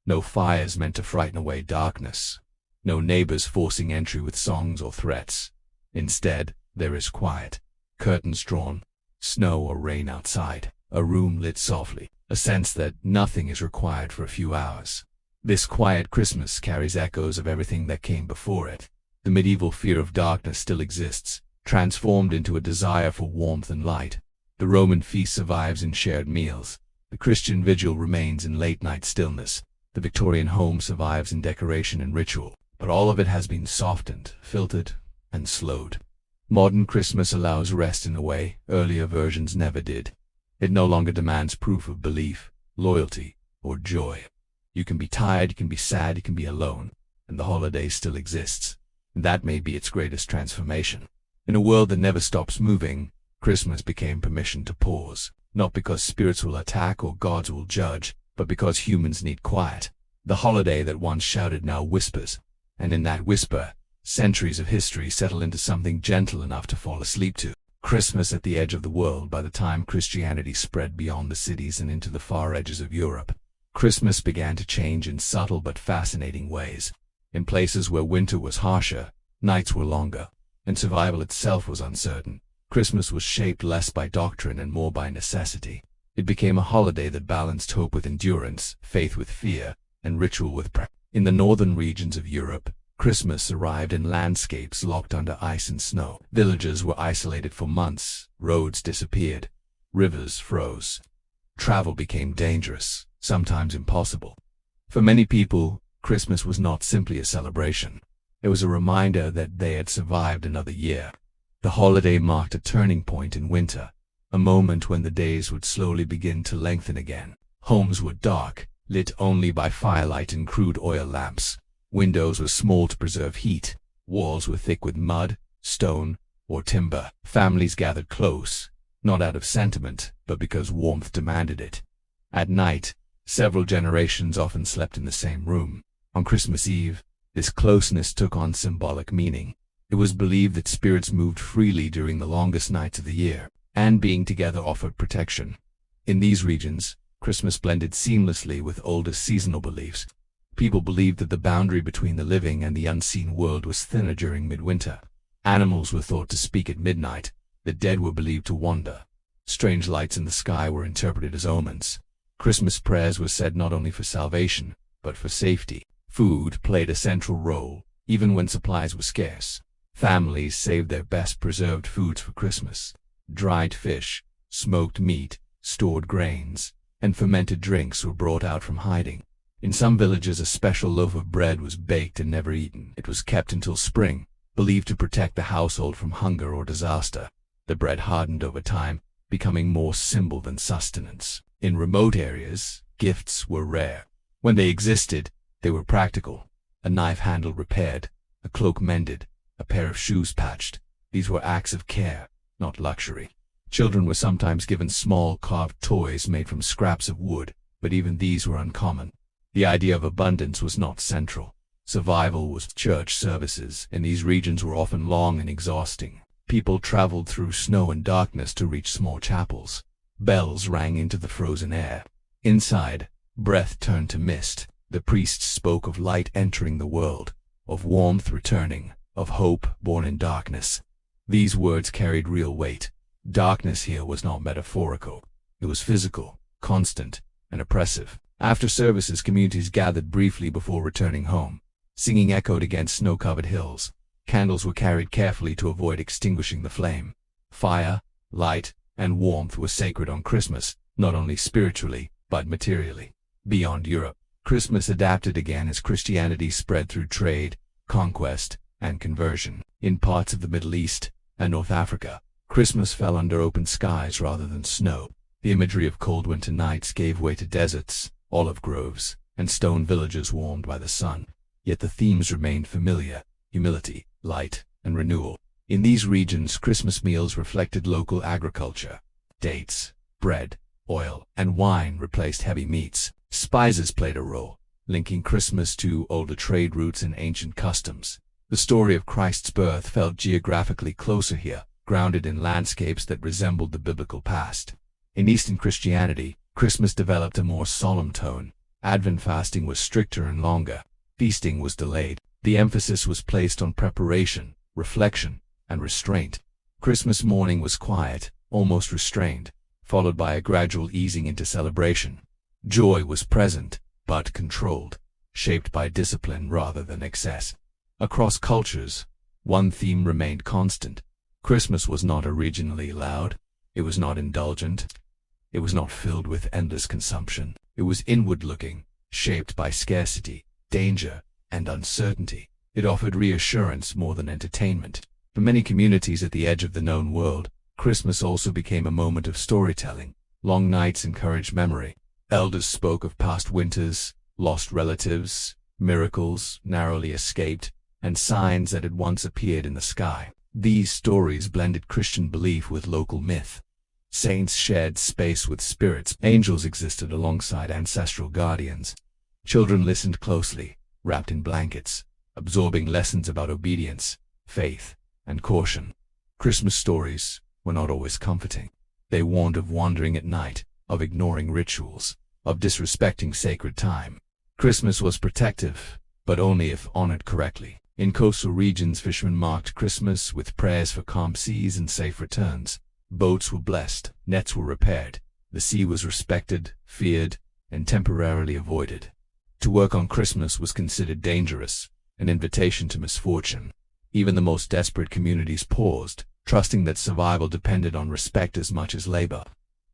[SPEAKER 1] No fires meant to frighten away darkness. No neighbors forcing entry with songs or threats. Instead, there is quiet. Curtains drawn. Snow or rain outside. A room lit softly. A sense that nothing is required for a few hours. This quiet Christmas carries echoes of everything that came before it. The medieval fear of darkness still exists, transformed into a desire for warmth and light. The Roman feast survives in shared meals. The Christian vigil remains in late-night stillness. The Victorian home survives in decoration and ritual. But all of it has been softened, filtered, and slowed. Modern Christmas allows rest in a way earlier versions never did. It no longer demands proof of belief, loyalty, or joy. You can be tired, you can be sad, you can be alone, and the holiday still exists. And that may be its greatest transformation. In a world that never stops moving, Christmas became permission to pause, not because spirits will attack or gods will judge, but because humans need quiet. The holiday that once shouted now whispers, and in that whisper, centuries of history settle into something gentle enough to fall asleep to. Christmas at the edge of the world. By the time Christianity spread beyond the cities and into the far edges of Europe, Christmas began to change in subtle but fascinating ways. In places where winter was harsher, nights were longer, and survival itself was uncertain, Christmas was shaped less by doctrine and more by necessity. It became a holiday that balanced hope with endurance, faith with fear, and ritual with practice. In the northern regions of Europe, Christmas arrived in landscapes locked under ice and snow. Villages were isolated for months, roads disappeared, rivers froze. Travel became dangerous, sometimes impossible. For many people, Christmas was not simply a celebration. It was a reminder that they had survived another year. The holiday marked a turning point in winter, a moment when the days would slowly begin to lengthen again. Homes were dark, lit only by firelight and crude oil lamps. Windows were small to preserve heat. Walls were thick with mud, stone, or timber. Families gathered close, not out of sentiment, but because warmth demanded it. At night, several generations often slept in the same room. On Christmas Eve, this closeness took on symbolic meaning. It was believed that spirits moved freely during the longest nights of the year, and being together offered protection. In these regions, Christmas blended seamlessly with older seasonal beliefs. People believed that the boundary between the living and the unseen world was thinner during midwinter. Animals were thought to speak at midnight. The dead were believed to wander. Strange lights in the sky were interpreted as omens. Christmas prayers were said not only for salvation, but for safety. Food played a central role, even when supplies were scarce. Families saved their best preserved foods for Christmas. Dried fish, smoked meat, stored grains, and fermented drinks were brought out from hiding. In some villages, a special loaf of bread was baked and never eaten. It was kept until spring, believed to protect the household from hunger or disaster. The bread hardened over time, becoming more symbol than sustenance. In remote areas, gifts were rare. When they existed, they were practical. A knife handle repaired, a cloak mended, a pair of shoes patched. These were acts of care, not luxury. Children were sometimes given small carved toys made from scraps of wood, but even these were uncommon. The idea of abundance was not central. Survival was church services, and these regions were often long and exhausting. People traveled through snow and darkness to reach small chapels. Bells rang into the frozen air. Inside, breath turned to mist. The priests spoke of light entering the world, of warmth returning, of hope born in darkness. These words carried real weight. Darkness here was not metaphorical. It was physical, constant, and oppressive. After services, communities gathered briefly before returning home. Singing echoed against snow-covered hills. Candles were carried carefully to avoid extinguishing the flame. Fire, light, and warmth were sacred on Christmas, not only spiritually, but materially. Beyond Europe, Christmas adapted again as Christianity spread through trade, conquest, and conversion. In parts of the Middle East and North Africa, Christmas fell under open skies rather than snow. The imagery of cold winter nights gave way to deserts, olive groves, and stone villages warmed by the sun. Yet the themes remained familiar: humility, light, and renewal. In these regions, Christmas meals reflected local agriculture. Dates, bread, oil, and wine replaced heavy meats. Spices played a role, linking Christmas to older trade routes and ancient customs. The story of Christ's birth felt geographically closer here, grounded in landscapes that resembled the biblical past. In Eastern Christianity, Christmas developed a more solemn tone. Advent fasting was stricter and longer. Feasting was delayed. The emphasis was placed on preparation, reflection, and restraint. Christmas morning was quiet, almost restrained, followed by a gradual easing into celebration. Joy was present, but controlled, shaped by discipline rather than excess. Across cultures, one theme remained constant. Christmas was not originally loud. It was not indulgent. It was not filled with endless consumption. It was inward-looking, shaped by scarcity, danger, and uncertainty. It offered reassurance more than entertainment. For many communities at the edge of the known world, Christmas also became a moment of storytelling. Long nights encouraged memory. Elders spoke of past winters, lost relatives, miracles narrowly escaped, and signs that had once appeared in the sky. These stories blended Christian belief with local myth. Saints shared space with spirits. Angels existed alongside ancestral guardians. Children listened closely, wrapped in blankets, absorbing lessons about obedience, faith, and caution. Christmas stories were not always comforting. They warned of wandering at night, of ignoring rituals, of disrespecting sacred time. Christmas was protective, but only if honored correctly. In coastal regions, fishermen marked Christmas with prayers for calm seas and safe returns. Boats were blessed, nets were repaired, the sea was respected, feared, and temporarily avoided. To work on Christmas was considered dangerous, an invitation to misfortune. Even the most desperate communities paused, trusting that survival depended on respect as much as labor.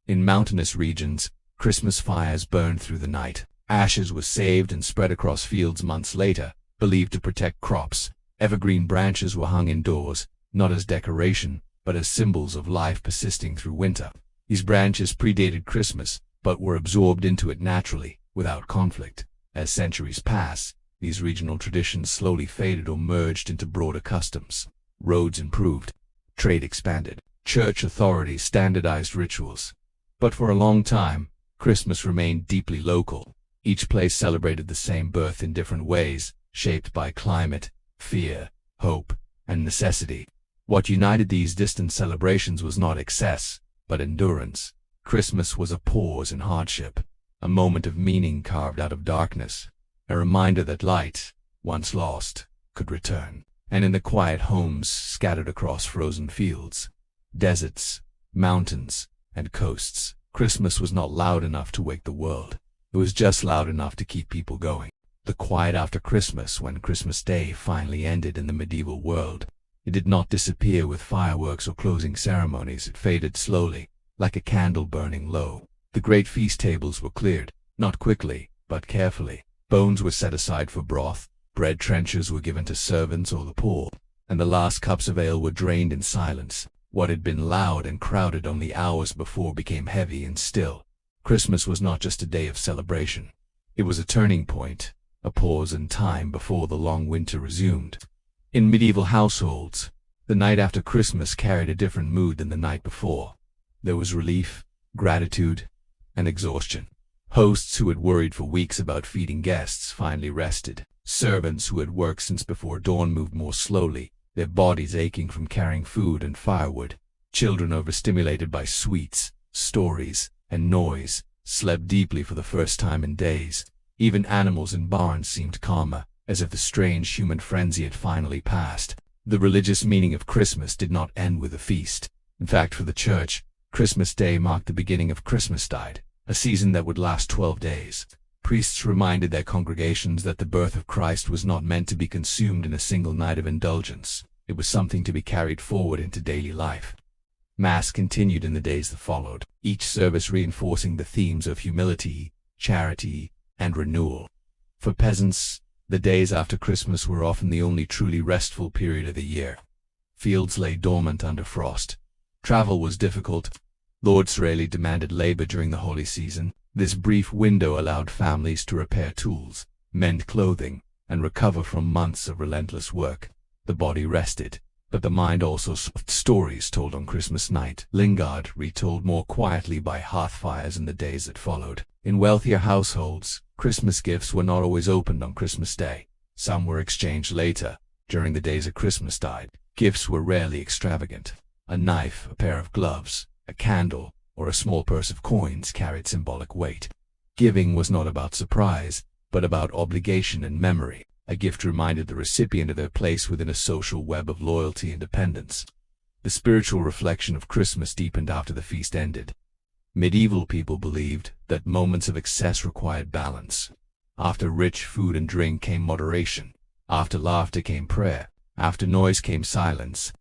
[SPEAKER 1] In mountainous regions, Christmas fires burned through the night. Ashes were saved and spread across fields months later, believed to protect crops. Evergreen branches were hung indoors, not as decoration, but as symbols of life persisting through winter. These branches predated Christmas, but were absorbed into it naturally, without conflict. As centuries passed, these regional traditions slowly faded or merged into broader customs. Roads improved, trade expanded, church authorities standardized rituals. But for a long time, Christmas remained deeply local. Each place celebrated the same birth in different ways, shaped by climate, fear, hope, and necessity. What united these distant celebrations was not excess, but endurance. Christmas was a pause in hardship, a moment of meaning carved out of darkness, a reminder that light, once lost, could return. And in the quiet homes scattered across frozen fields, deserts, mountains, and coasts, Christmas was not loud enough to wake the world. It was just loud enough to keep people going. The quiet after Christmas, when Christmas Day finally ended in the medieval world, it did not disappear with fireworks or closing ceremonies. It faded slowly, like a candle burning low. The great feast tables were cleared, not quickly, but carefully. Bones were set aside for broth, bread trenchers were given to servants or the poor, and the last cups of ale were drained in silence. What had been loud and crowded only hours before became heavy and still. Christmas was not just a day of celebration. It was a turning point, a pause in time before the long winter resumed. In medieval households, the night after Christmas carried a different mood than the night before. There was relief, gratitude, and exhaustion. Hosts who had worried for weeks about feeding guests finally rested. Servants who had worked since before dawn moved more slowly, their bodies aching from carrying food and firewood. Children overstimulated by sweets, stories, and noise slept deeply for the first time in days. Even animals in barns seemed calmer, as if the strange human frenzy had finally passed. The religious meaning of Christmas did not end with a feast. In fact, for the church, Christmas Day marked the beginning of Christmastide, a season that would last 12 days. Priests reminded their congregations that the birth of Christ was not meant to be consumed in a single night of indulgence. It was something to be carried forward into daily life. Mass continued in the days that followed, each service reinforcing the themes of humility, charity, and renewal. For peasants, the days after Christmas were often the only truly restful period of the year. Fields lay dormant under frost. Travel was difficult. Lords rarely demanded labor during the holy season. This brief window allowed families to repair tools, mend clothing, and recover from months of relentless work. The body rested, but the mind also soft. Stories told on Christmas night lingered, retold more quietly by hearth fires in the days that followed. In wealthier households, Christmas gifts were not always opened on Christmas Day. Some were exchanged later, during the days of Christmastide. Gifts were rarely extravagant. A knife, a pair of gloves, a candle, or a small purse of coins carried symbolic weight. Giving was not about surprise, but about obligation and memory. A gift reminded the recipient of their place within a social web of loyalty and dependence. The spiritual reflection of Christmas deepened after the feast ended. Medieval people believed that moments of excess required balance. After rich food and drink came moderation. After laughter came prayer. After noise came silence.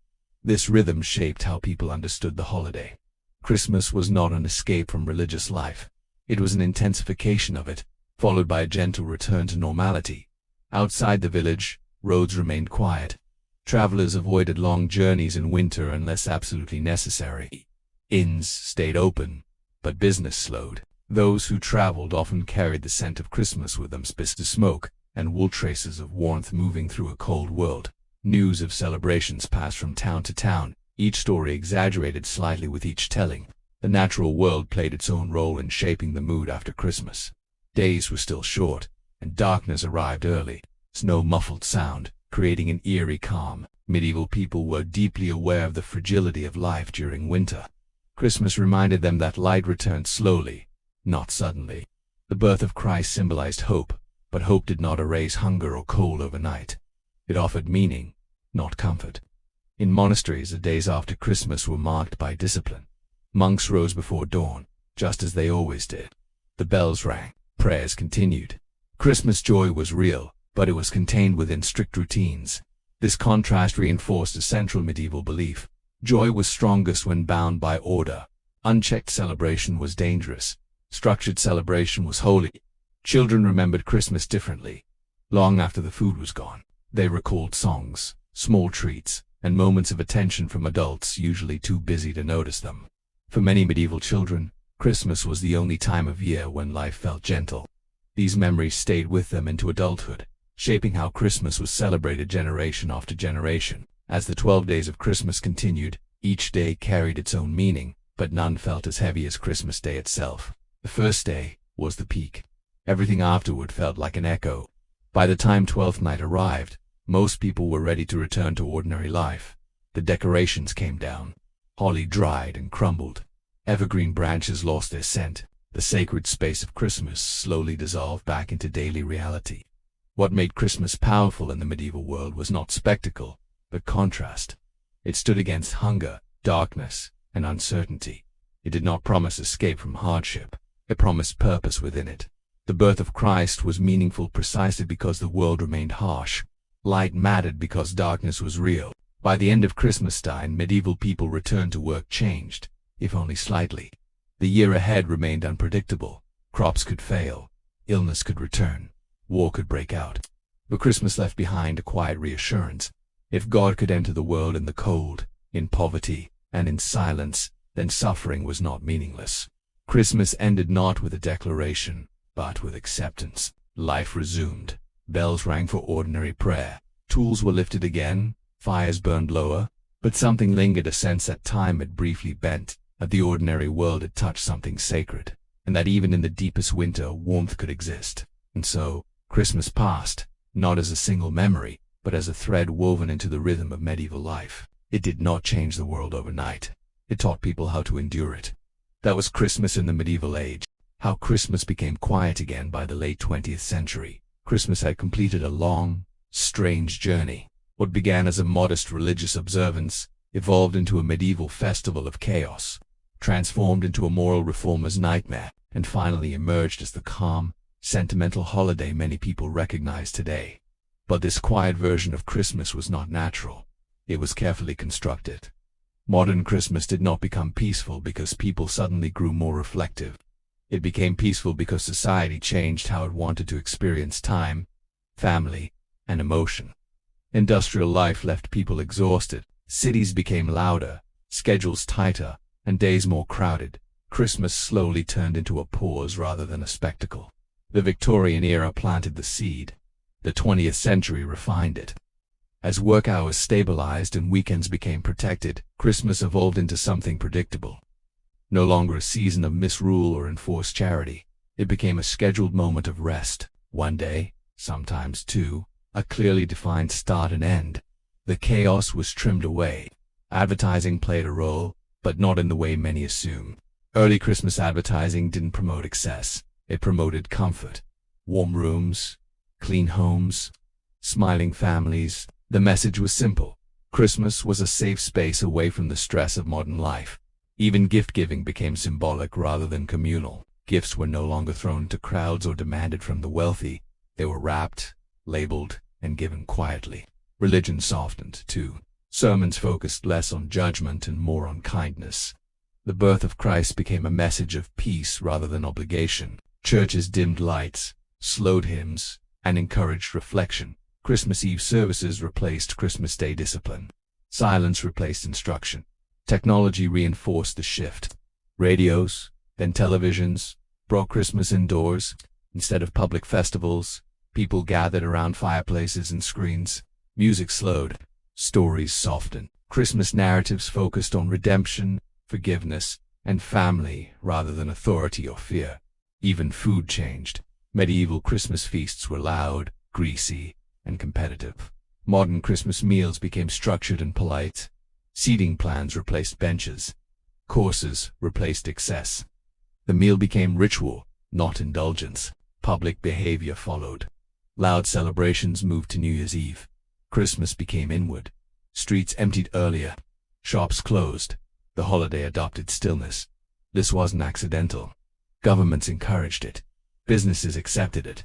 [SPEAKER 1] This rhythm shaped how people understood the holiday. Christmas was not an escape from religious life. It was an intensification of it, followed by a gentle return to normality. Outside the village, roads remained quiet. Travelers avoided long journeys in winter unless absolutely necessary. Inns stayed open, but business slowed. Those who traveled often carried the scent of Christmas with them, spices of smoke, and wool traces of warmth moving through a cold world. News of celebrations passed from town to town, each story exaggerated slightly with each telling. The natural world played its own role in shaping the mood after Christmas. Days were still short, and darkness arrived early. Snow muffled sound, creating an eerie calm. Medieval people were deeply aware of the fragility of life during winter. Christmas reminded them that light returned slowly, not suddenly. The birth of Christ symbolized hope, but hope did not erase hunger or cold overnight. It offered meaning, not comfort. In monasteries, the days after Christmas were marked by discipline. Monks rose before dawn, just as they always did. The bells rang, prayers continued. Christmas joy was real, but it was contained within strict routines. This contrast reinforced a central medieval belief. Joy was strongest when bound by order. Unchecked celebration was dangerous. Structured celebration was holy. Children remembered Christmas differently. Long after the food was gone, they recalled songs, small treats, and moments of attention from adults usually too busy to notice them. For many medieval children, Christmas was the only time of year when life felt gentle. These memories stayed with them into adulthood, shaping how Christmas was celebrated generation after generation. As the 12 days of Christmas continued, each day carried its own meaning, but none felt as heavy as Christmas Day itself. The first day was the peak. Everything afterward felt like an echo. By the time 12th night arrived, most people were ready to return to ordinary life. The decorations came down. Holly dried and crumbled. Evergreen branches lost their scent. The sacred space of Christmas slowly dissolved back into daily reality. What made Christmas powerful in the medieval world was not spectacle, but contrast. It stood against hunger, darkness, and uncertainty. It did not promise escape from hardship. It promised purpose within it. The birth of Christ was meaningful precisely because the world remained harsh. Light mattered because darkness was real. By the end of Christmastime, medieval people returned to work changed, if only slightly. The year ahead remained unpredictable. Crops could fail. Illness could return. War could break out. But Christmas left behind a quiet reassurance. If God could enter the world in the cold, in poverty, and in silence, then suffering was not meaningless. Christmas ended not with a declaration, but with acceptance. Life resumed. Bells rang for ordinary prayer. Tools were lifted again. Fires burned lower. But something lingered, a sense that time had briefly bent, that the ordinary world had touched something sacred, and that even in the deepest winter warmth could exist. And so, Christmas passed, not as a single memory, but as a thread woven into the rhythm of medieval life. It did not change the world overnight. It taught people how to endure it. That was Christmas in the medieval age. How Christmas became quiet again by the late 20th century. Christmas had completed a long, strange journey. What began as a modest religious observance evolved into a medieval festival of chaos, transformed into a moral reformer's nightmare, and finally emerged as the calm, sentimental holiday many people recognize today. But this quiet version of Christmas was not natural. It was carefully constructed. Modern Christmas did not become peaceful because people suddenly grew more reflective. It became peaceful because society changed how it wanted to experience time, family, and emotion. Industrial life left people exhausted. Cities became louder, schedules tighter, and days more crowded. Christmas slowly turned into a pause rather than a spectacle. The Victorian era planted the seed. The 20th century refined it. As work hours stabilized and weekends became protected, Christmas evolved into something predictable. No longer a season of misrule or enforced charity, it became a scheduled moment of rest. One day, sometimes two, a clearly defined start and end. The chaos was trimmed away. Advertising played a role, but not in the way many assume. Early Christmas advertising didn't promote excess. It promoted comfort. Warm rooms, clean homes, smiling families. The message was simple. Christmas was a safe space away from the stress of modern life. Even gift-giving became symbolic rather than communal. Gifts were no longer thrown into crowds or demanded from the wealthy. They were wrapped, labeled, and given quietly. Religion softened, too. Sermons focused less on judgment and more on kindness. The birth of Christ became a message of peace rather than obligation. Churches dimmed lights, slowed hymns, and encouraged reflection. Christmas Eve services replaced Christmas Day discipline. Silence replaced instruction. Technology reinforced the shift. Radios, then televisions, brought Christmas indoors. Instead of public festivals, people gathered around fireplaces and screens. Music slowed. Stories softened. Christmas narratives focused on redemption, forgiveness, and family rather than authority or fear. Even food changed. Medieval Christmas feasts were loud, greasy, and competitive. Modern Christmas meals became structured and polite. Seating plans replaced benches. Courses replaced excess. The meal became ritual, not indulgence. Public behavior followed. Loud celebrations moved to New Year's Eve. Christmas became inward. Streets emptied earlier. Shops closed. The holiday adopted stillness. This wasn't accidental. Governments encouraged it. Businesses accepted it.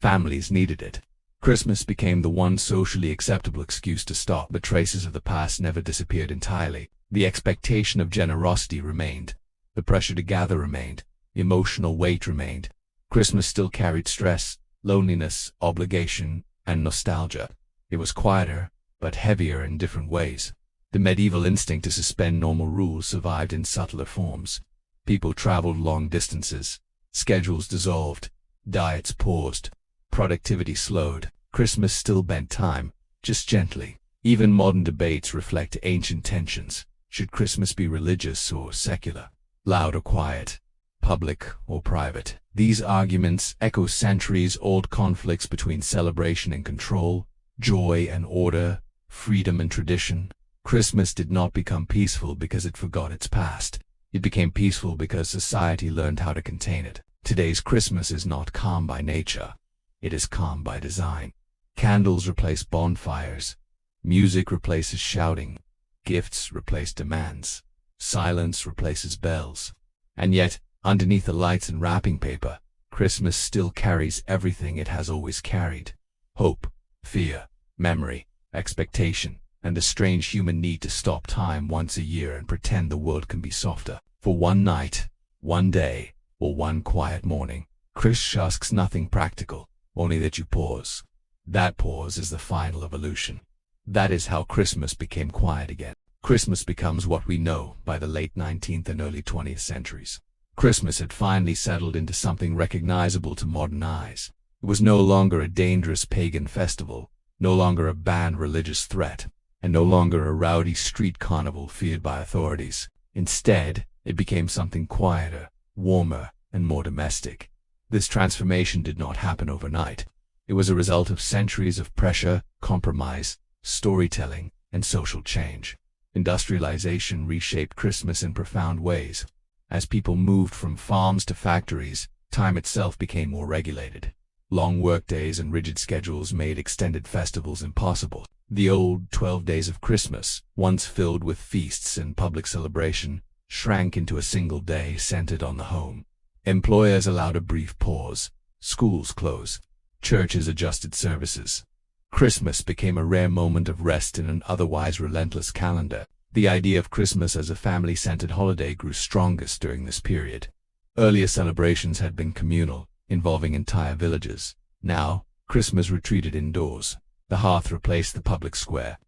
[SPEAKER 1] Families needed it. Christmas became the one socially acceptable excuse to stop, but traces of the past never disappeared entirely. The expectation of generosity remained. The pressure to gather remained. The emotional weight remained. Christmas still carried stress, loneliness, obligation, and nostalgia. It was quieter, but heavier in different ways. The medieval instinct to suspend normal rules survived in subtler forms. People traveled long distances. Schedules dissolved. Diets paused. Productivity slowed. Christmas still bent time, just gently. Even modern debates reflect ancient tensions. Should Christmas be religious or secular? Loud or quiet? Public or private? These arguments echo centuries-old conflicts between celebration and control, joy and order, freedom and tradition. Christmas did not become peaceful because it forgot its past. It became peaceful because society learned how to contain it. Today's Christmas is not calm by nature. It is calm by design. Candles replace bonfires. Music replaces shouting. Gifts replace demands. Silence replaces bells. And yet, underneath the lights and wrapping paper, Christmas still carries everything it has always carried. Hope, fear, memory, expectation, and the strange human need to stop time once a year and pretend the world can be softer. For one night, one day, or one quiet morning, Christmas asks nothing practical, only that you pause. That pause is the final evolution. That is how Christmas became quiet again. Christmas becomes what we know by the late 19th and early 20th centuries. Christmas had finally settled into something recognizable to modern eyes. It was no longer a dangerous pagan festival, no longer a banned religious threat, and no longer a rowdy street carnival feared by authorities. Instead, it became something quieter, warmer, and more domestic. This transformation did not happen overnight. It was a result of centuries of pressure, compromise, storytelling, and social change. Industrialization reshaped Christmas in profound ways. As people moved from farms to factories, time itself became more regulated. Long workdays and rigid schedules made extended festivals impossible. The old 12 days of Christmas, once filled with feasts and public celebration, shrank into a single day centered on the home. Employers allowed a brief pause. Schools closed. Churches adjusted services. Christmas became a rare moment of rest in an otherwise relentless calendar. The idea of Christmas as a family-centered holiday grew strongest during this period. Earlier celebrations had been communal, involving entire villages. Now, Christmas retreated indoors. The hearth replaced the public square.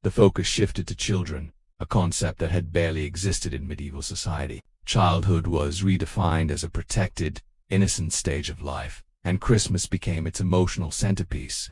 [SPEAKER 1] The focus shifted to children, a concept that had barely existed in medieval society. Childhood was redefined as a protected, innocent stage of life, and Christmas became its emotional centerpiece.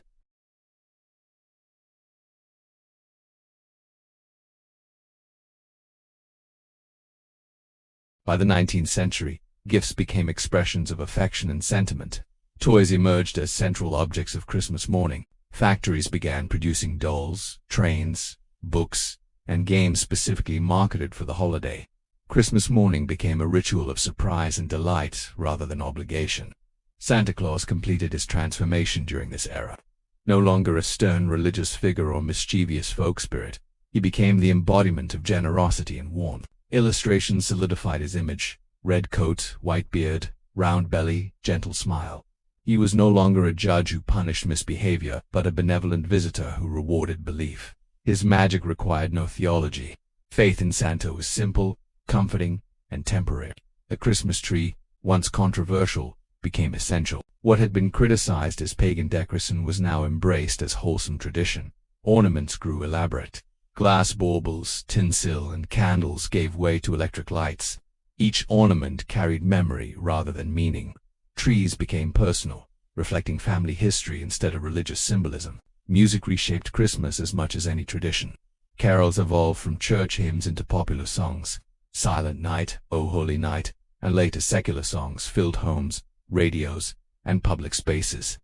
[SPEAKER 1] By the 19th century, gifts became expressions of affection and sentiment. Toys emerged as central objects of Christmas morning. Factories began producing dolls, trains, books, and games specifically marketed for the holiday. Christmas morning became a ritual of surprise and delight rather than obligation. Santa Claus completed his transformation during this era. No longer a stern religious figure or mischievous folk spirit, he became the embodiment of generosity and warmth. Illustrations solidified his image: red coat, white beard, round belly, gentle smile. He was no longer a judge who punished misbehavior, but a benevolent visitor who rewarded belief. His magic required no theology. Faith in Santa was simple, comforting, and temporary. The Christmas tree, once controversial, became essential. What had been criticized as pagan decoration was now embraced as wholesome tradition. Ornaments grew elaborate. Glass baubles, tinsel, and candles gave way to electric lights. Each ornament carried memory rather than meaning. Trees became personal, reflecting family history instead of religious symbolism. Music reshaped Christmas as much as any tradition. Carols evolved from church hymns into popular songs. Silent Night, O Holy Night, and later secular songs filled homes, radios, and public spaces.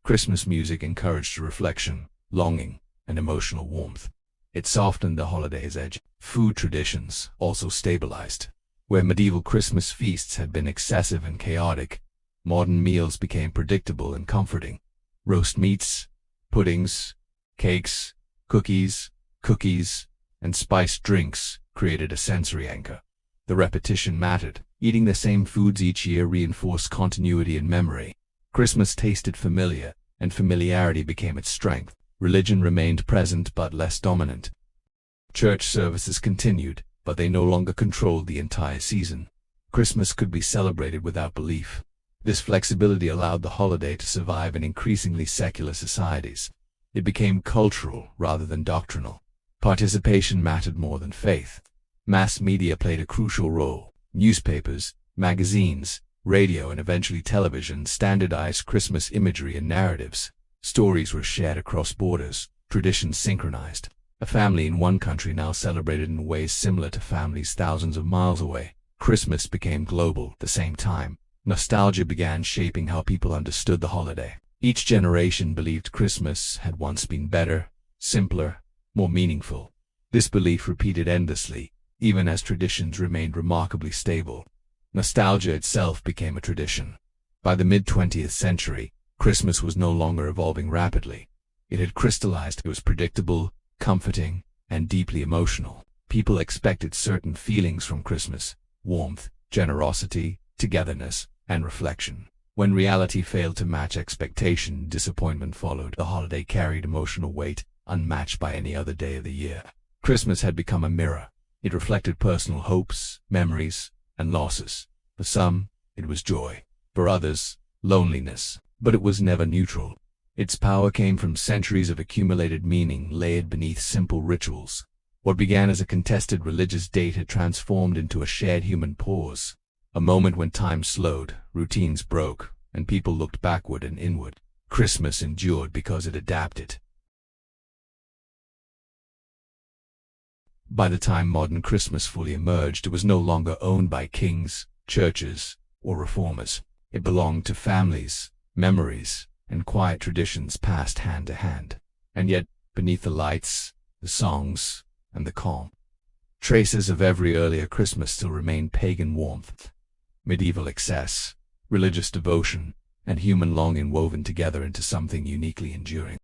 [SPEAKER 1] Christmas music encouraged reflection, longing, and emotional warmth. It softened the holiday's edge. Food traditions also stabilized. Where medieval Christmas feasts had been excessive and chaotic, modern meals became predictable and comforting. Roast meats, puddings, cakes, cookies, and spiced drinks created a sensory anchor. The repetition mattered, Eating the same foods each year reinforced continuity and memory. Christmas tasted familiar, and familiarity became its strength. Religion remained present but less dominant. Church services continued, but they no longer controlled the entire season. Christmas could be celebrated without belief. This flexibility allowed the holiday to survive in increasingly secular societies. It became cultural rather than doctrinal. Participation mattered more than faith. Mass media played a crucial role. Newspapers, magazines, radio, and eventually television standardized Christmas imagery and narratives. Stories were shared across borders, traditions synchronized. A family in one country now celebrated in ways similar to families thousands of miles away. Christmas became global at the same time. Nostalgia began shaping how people understood the holiday. Each generation believed Christmas had once been better, simpler, more meaningful. This belief repeated endlessly, even as traditions remained remarkably stable. Nostalgia itself became a tradition. By the mid-20th century, Christmas was no longer evolving rapidly. It had crystallized. It was predictable, comforting, and deeply emotional. People expected certain feelings from Christmas: warmth, generosity, togetherness, and reflection. When reality failed to match expectation, disappointment followed. The holiday carried emotional weight, unmatched by any other day of the year. Christmas had become a mirror. It reflected personal hopes, memories, and losses. For some, it was joy. For others, loneliness. But it was never neutral. Its power came from centuries of accumulated meaning layered beneath simple rituals. What began as a contested religious date had transformed into a shared human pause. A moment when time slowed, routines broke, and people looked backward and inward. Christmas endured because it adapted. By the time modern Christmas fully emerged, it was no longer owned by kings, churches, or reformers. It belonged to families, memories, and quiet traditions passed hand to hand. And yet, beneath the lights, the songs, and the calm, traces of every earlier Christmas still remain: pagan warmth, medieval excess, religious devotion, and human longing woven together into something uniquely enduring.